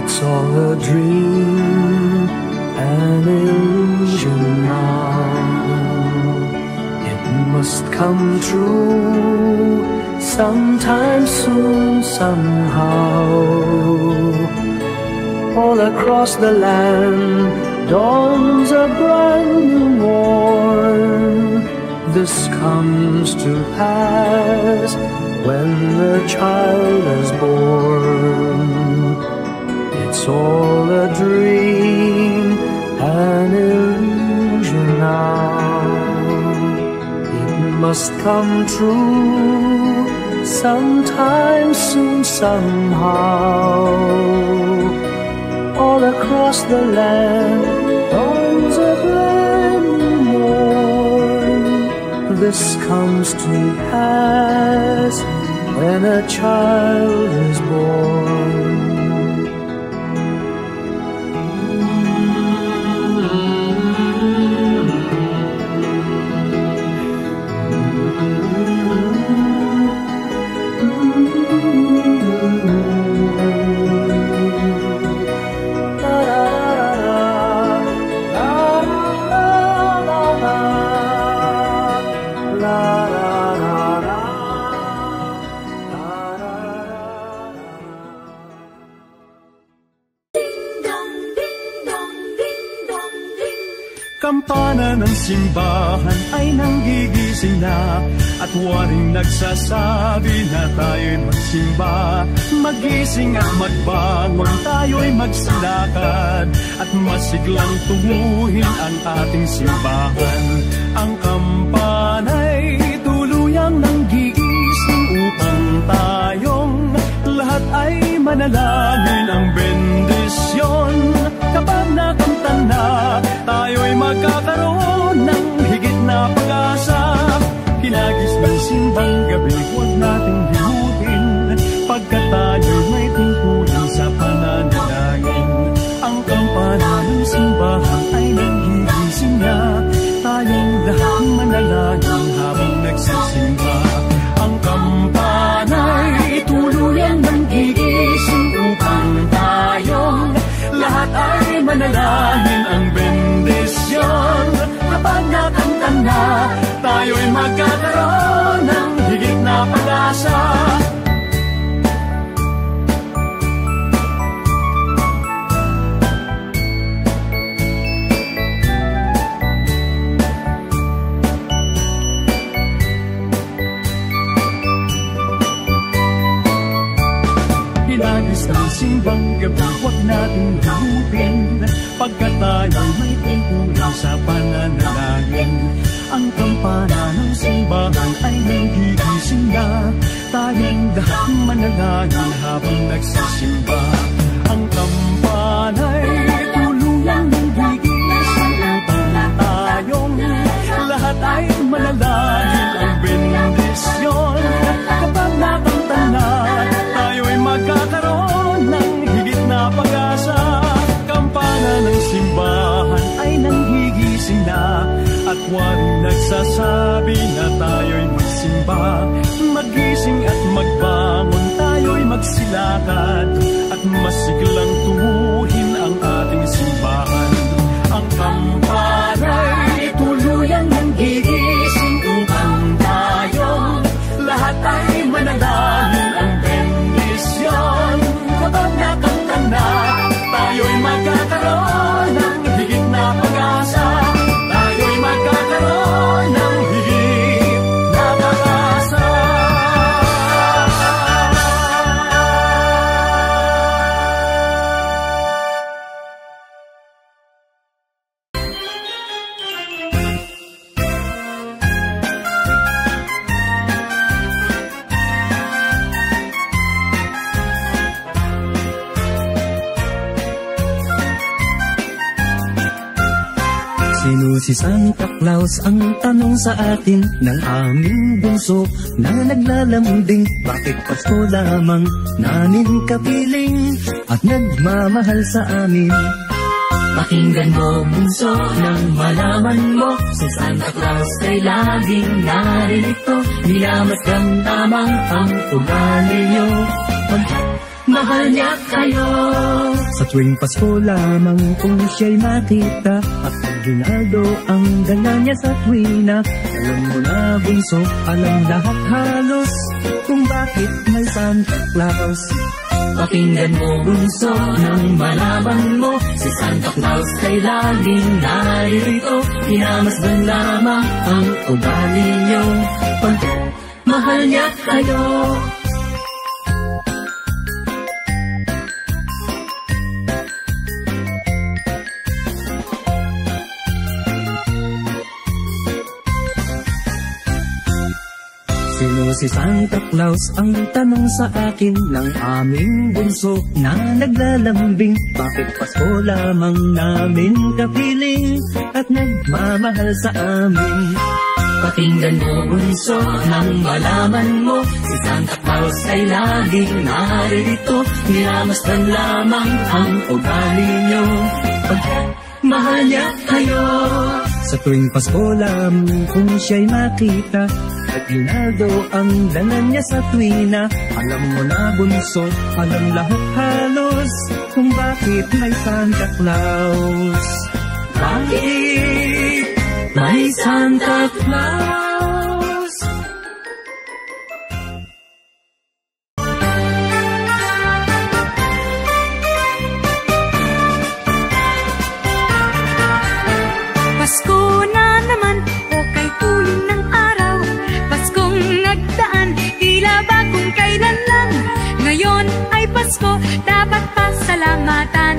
S1: It's all a dream, an illusion now. It must come true sometime soon, somehow. All across the land dawns a brand new morn. This comes to pass when the child is born. It's all a dream, an illusion now. It must come true sometime soon, somehow. All across the land dawns a brand new morn. This comes to pass when a child is born.
S6: Kampana ng simbahan ay nanggigising na, at waring nagsasabi na tayo'y magsimba. Magising at magbangon, tayo'y magsilakad, at masiglang tunguhin ang ating simbahan. Ang kampana'y tuluyang nanggigising upang tayong lahat ay manalangin ang bendisyon. Kapag nakanta na, tayo'y magkakaroon ng higit na pag-asa. Hinagis ng simbang gabi, huwag nating hilutin, pagkat tayo'y may tungkulin sa pananalangin. Ang kampana ng simbahan ay nanggigising na, tayong lahat manalangin habang nagsisimba. Ang kampana'y tuluyang nanggigising upang tayong lahat ay manalangin ang bendisyon. Kapag nakanta na, tayo'y magkakaroon ng higit na pag-asa. Hinagis ng simbang gabi, huwag natin hilutin, pagkat tayo'y may tungkulin sa pananalangin. Ang kampana ng simbahan ay nanggigising na, tayong lahat manalangin habang nagsisimba. Ang kampana'y tuluyang nanggigising upang tayong lahat ay manalangin ang bendisyon. Kapag nakanta na, tayo'y magkakaroon ng higit na pag-asa. Kampana ng simbahan ay nanggigising na, at waring nagsasabi na tayo'y magsimba. Magising at magbangon, tayo'y magsilakad, at masiglang tuwuhin ang ating simbahan. Ang kampana'y tuluyang nanggigising upang tayong lahat ay manalangin ang bendisyon. Kapag nakanta na, tayo'y magkakaroon ng higit na pag-asa. Tayo'y magkakaroon ng higit na pag-asa.
S1: Sino si Santa Claus? Ang tanong sa atin ng aming bunso na naglalambing. Bakit Pasko lamang namin kapiling at nagmamahal sa amin?
S2: Pakinggan mo bunso nang malaman mo, si Santa Claus ay laging narito. Nilamat kang tamang ang ugali nyo. mahal niya kayo.
S6: Sa tuwing Pasko lamang kung siya'y makita, at aginaldo ang dala niya sa tuwina. Alam mo na bunso, alam lahat halos, kung bakit may Santa Claus.
S2: Pakinggan mo bunso, nang malaman mo, si Santa Claus kay laging naririto. Pinamasdan lamang ang ugali niyo, pag mahal niya kayo.
S6: Sino si Santa Claus? Ang tanong sa akin ng aming bunso na naglalambing. Bakit Pasko lamang namin kapiling at nagmamahal sa amin?
S2: Pakinggan mo bunso, nang malaman mo, si Santa Claus ay laging naririto. Pinamasdan lamang ang ugali niyo, pag mahal niya kayo.
S6: Sa tuwing Pasko lamang kung siya'y makita, at ginaldo ang dala niya sa tuwina. Alam mo na bunso, alam lahat halos, kung bakit may Santa Claus.
S2: Bakit may Santa Claus?
S4: Pasko na naman, o kay tuloy ng araw. Paskong nagdaan, tila ba kung kailan lang. Ngayon ay Pasko, dapat pasalamatan.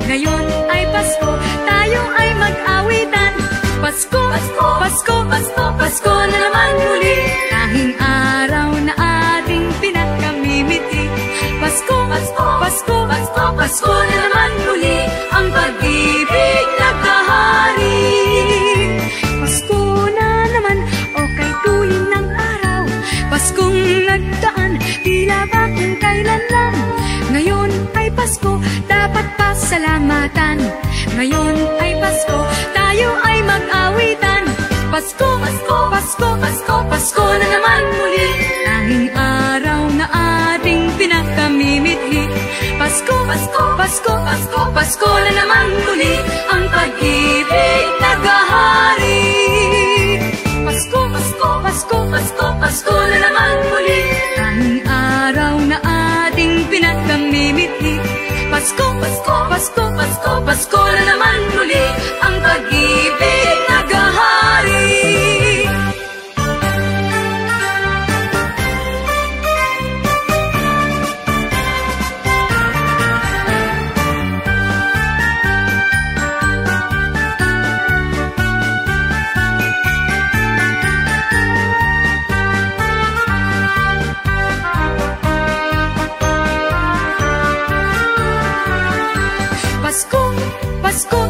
S4: Ngayon ay Pasko, tayo ay mag-awitan. Pasko, Pasko, Pasko, Pasko, Pasko na naman muli. Tanging araw na ating pinakamimiti. Pasko, Pasko, Pasko, Pasko, Pasko na naman muli. Ang pag-ibig nagkahari. Pasko na naman, o kay tuwing ng araw. Paskong nagdaan, tila ba kung kailan lang. Ngayon ay Pasko, dapat pasalamatan. Ngayon ay Pasko, tayo ay mag-awitan. Pasko, Pasko, Pasko, Pasko, Pasko na naman muli. Tanging araw na ating pinakamimithi. Pasko, Pasko, Pasko, Pasko, Pasko na naman muli. Ang pag-ibig naghahari. Pasko, Pasko, Pasko, Pasko, Pasko na naman muli. Tanging araw na ating pinakamimithi. Pasko, Pasko, Pasko, Pasko, Pasko na naman muli. Ang pag-ibig naghahari. Pasko, Pasko,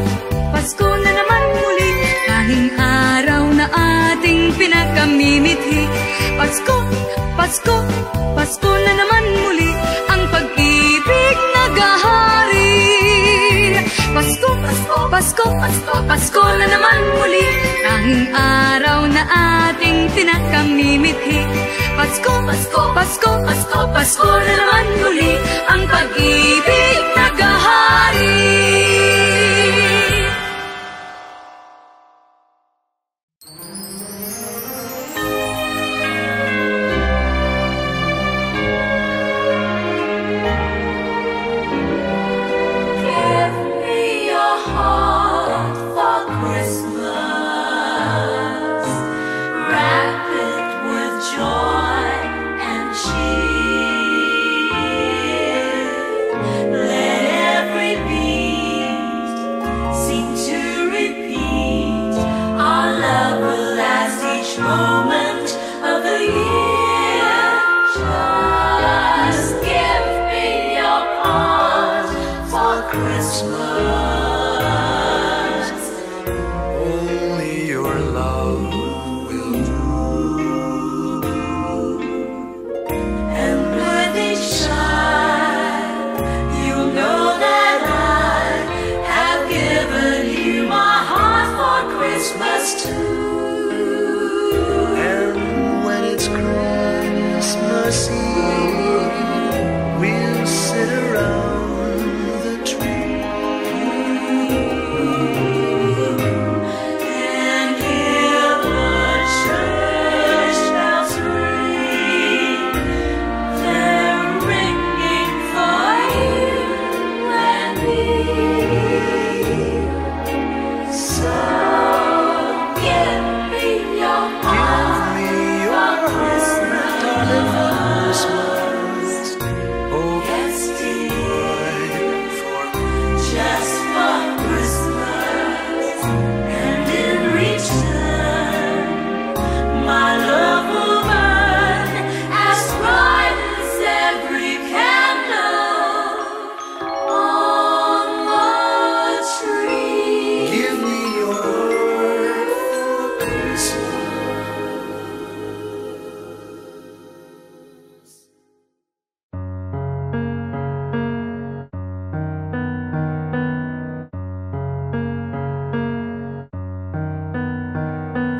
S4: Pasko na naman muli. Tanging araw na ating pinakamimithi. Pasko, Pasko, Pasko na naman muli. Ang pag-ibig naghahari. Pasko, Pasko, Pasko, Pasko, Pasko na naman muli. Tanging araw na ating pinakamimithi. Pasko, Pasko, Pasko, Pasko, Pasko na naman muli. Ang pag-ibig naghahari.
S2: Give me your heart for Christmas. Wrap it with joy and cheer.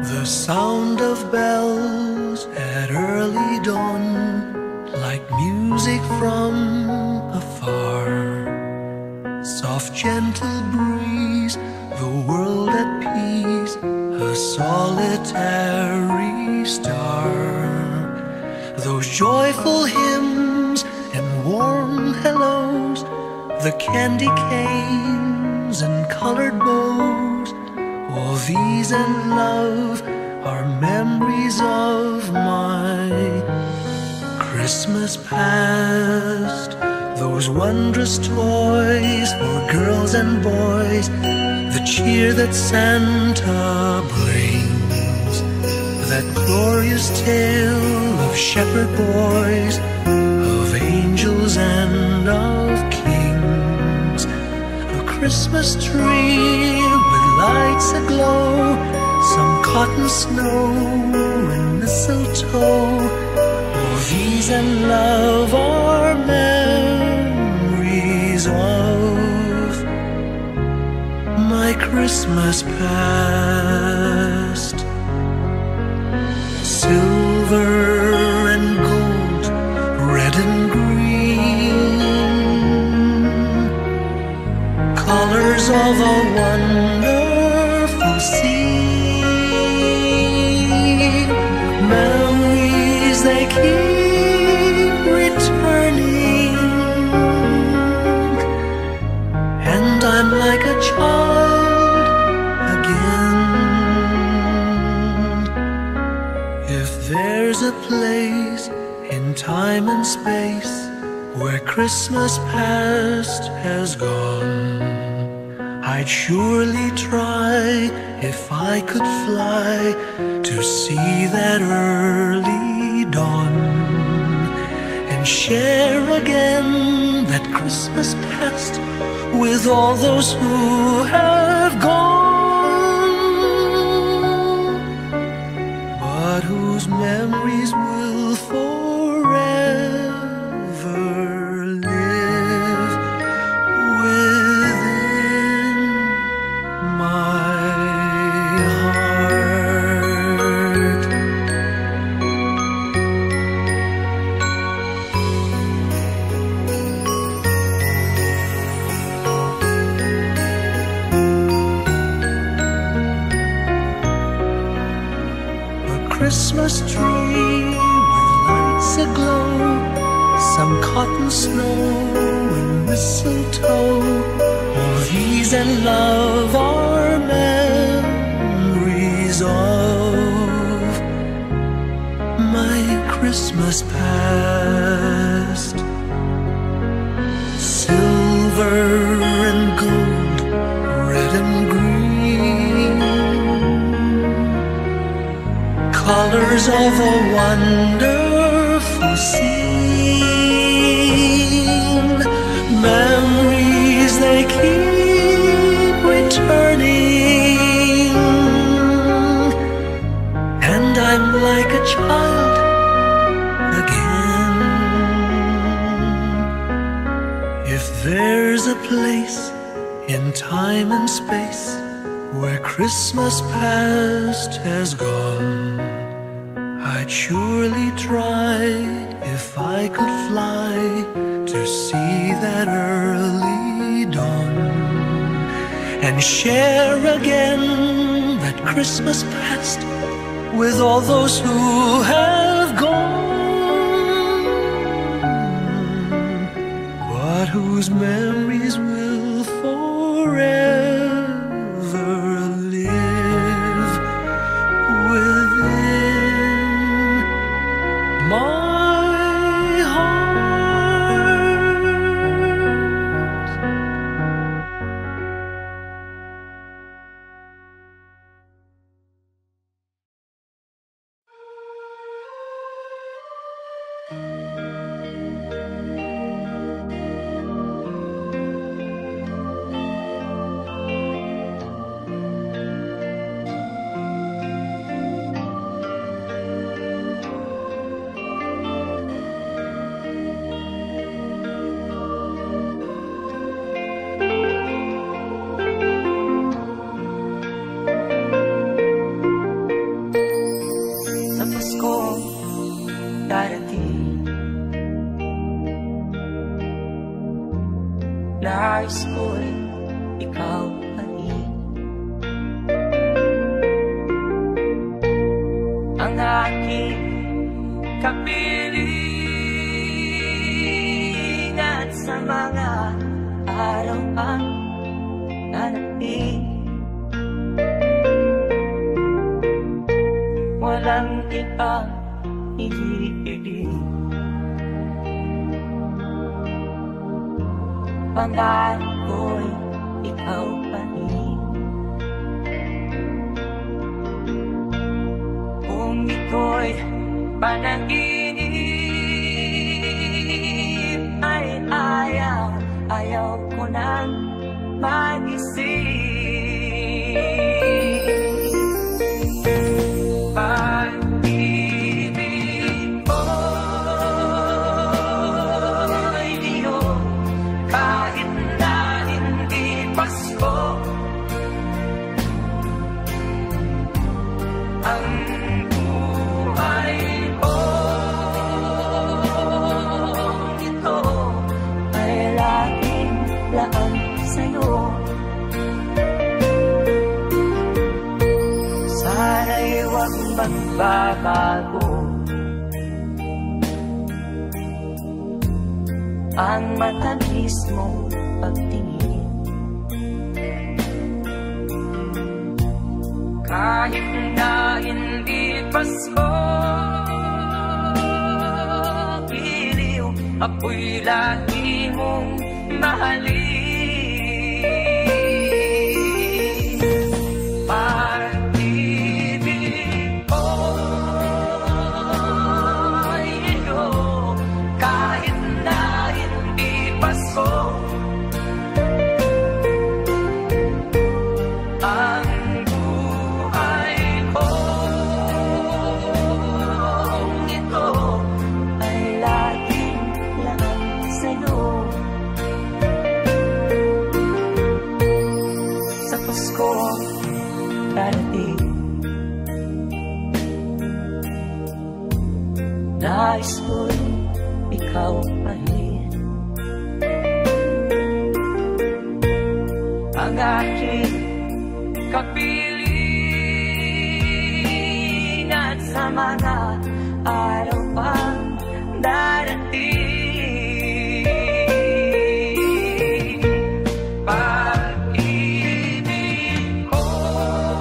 S1: The sound of bells at early dawn, like music from afar. Soft gentle breeze, the world at peace, a solitary star. Those joyful hymns and warm hellos, the candy canes and colored bows, all these and love are memories of my Christmas past. Those wondrous toys for girls and boys, the cheer that Santa brings, that glorious tale of shepherd boys, of angels and of kings. A Christmas tree with lights aglow, some cotton snow and mistletoe, all these and love are memories of my Christmas past. Silver and gold, red and green, colors of a wonderful scene. Memories they keep returning, and I'm like a child again. If there's a place in time and space where Christmas past has gone, I'd surely try, if I could fly, to see that early dawn, and share again that Christmas past with all those who have gone, but whose memories will forever live within my heart. A Christmas tree with lights aglow, some cotton snow and mistletoe, all these and love are memories of my Christmas past. Silver and gold, red and green, colors of a wonderful scene. Memories they keep returning, and I'm like a child again. If there's a place in time and space where Christmas past has gone, I'd surely try, if I could fly, to see that early dawn, and share again that Christmas past with all those who have gone, but whose memories will forever live within my heart.
S3: Nais ko'y ikaw pa rin. Ang aking kapilingan sa mga araw ang darating. Walang ibang iniibig. Pangarap ko'y ikaw pa rin. Kung ito'y panaginip ay ayaw ko nang mag-isip. Pag-ibig ko'y iyong kahit na hindi Pasko. Ang buhay ko ito ay laging laan sa'yo. Sana'y huwag magbabago ang matamis mong pagtingin. Kahit na hindi Pasko, iliw ako'y lagi mong mahalin. Pag-ibig ko'y iyo, kahit na hindi Pasko. Ang buhay ko ito ay laging laan sa'yo. Sa Pasko darating, nais ko'y ikaw pa rin. Ang aking kapilingan sa mga araw pang darating. Pag-ibig ko'y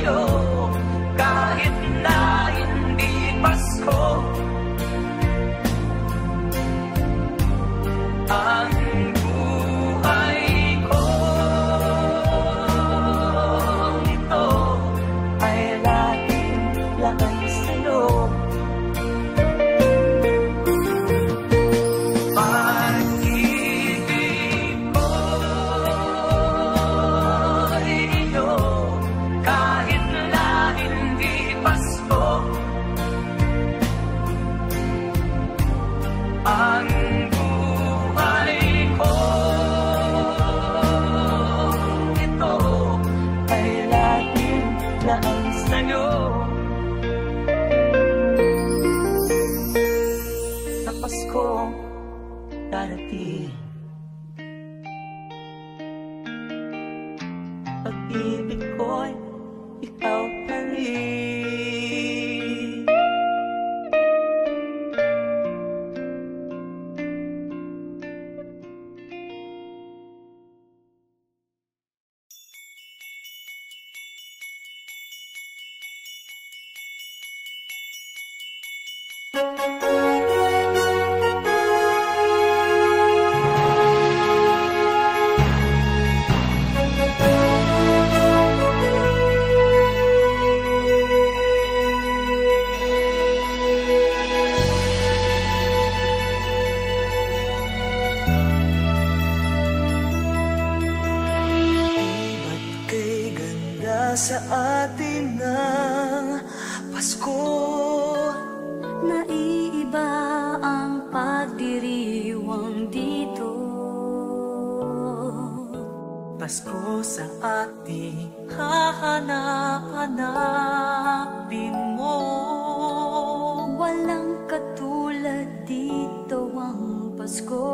S3: iyo, kahit na hindi Pasko. Ang buhay ko ito ay laging laan sa'yo. Pag-ibig ko'y iyo, kahit na hindi Pasko. Ang buhay ko ito ay laging laan sa'yo. Sa Pasko darating, pag-ibig ko'y ikaw pa rin. Sa atin ng Pasko,
S2: naiiba ang pagdiriwang dito.
S3: Pasko sa ating hahanap-hanapin mo.
S2: Walang katulad dito ang Pasko.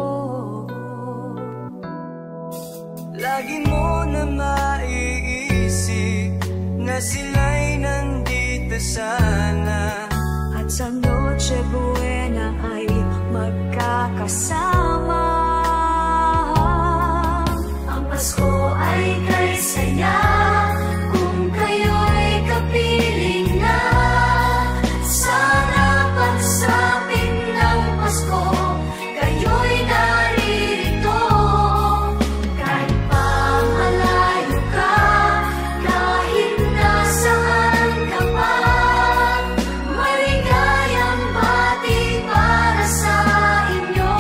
S5: sila'y nandito sana.
S2: At sa Noche Buena ay magkakasama. Ang Pasko ay kay saya kung kayo'y kapiling na. Sana pagsapit ng Pasko kayo'y naririto. Kahit pa malayo ka, kahit nasaan ka pa, maligayang bati para sa inyo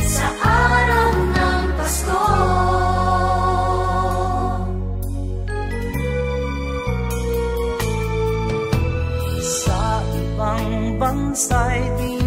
S2: sa araw ng Pasko.
S3: Sa ibang bansa'y di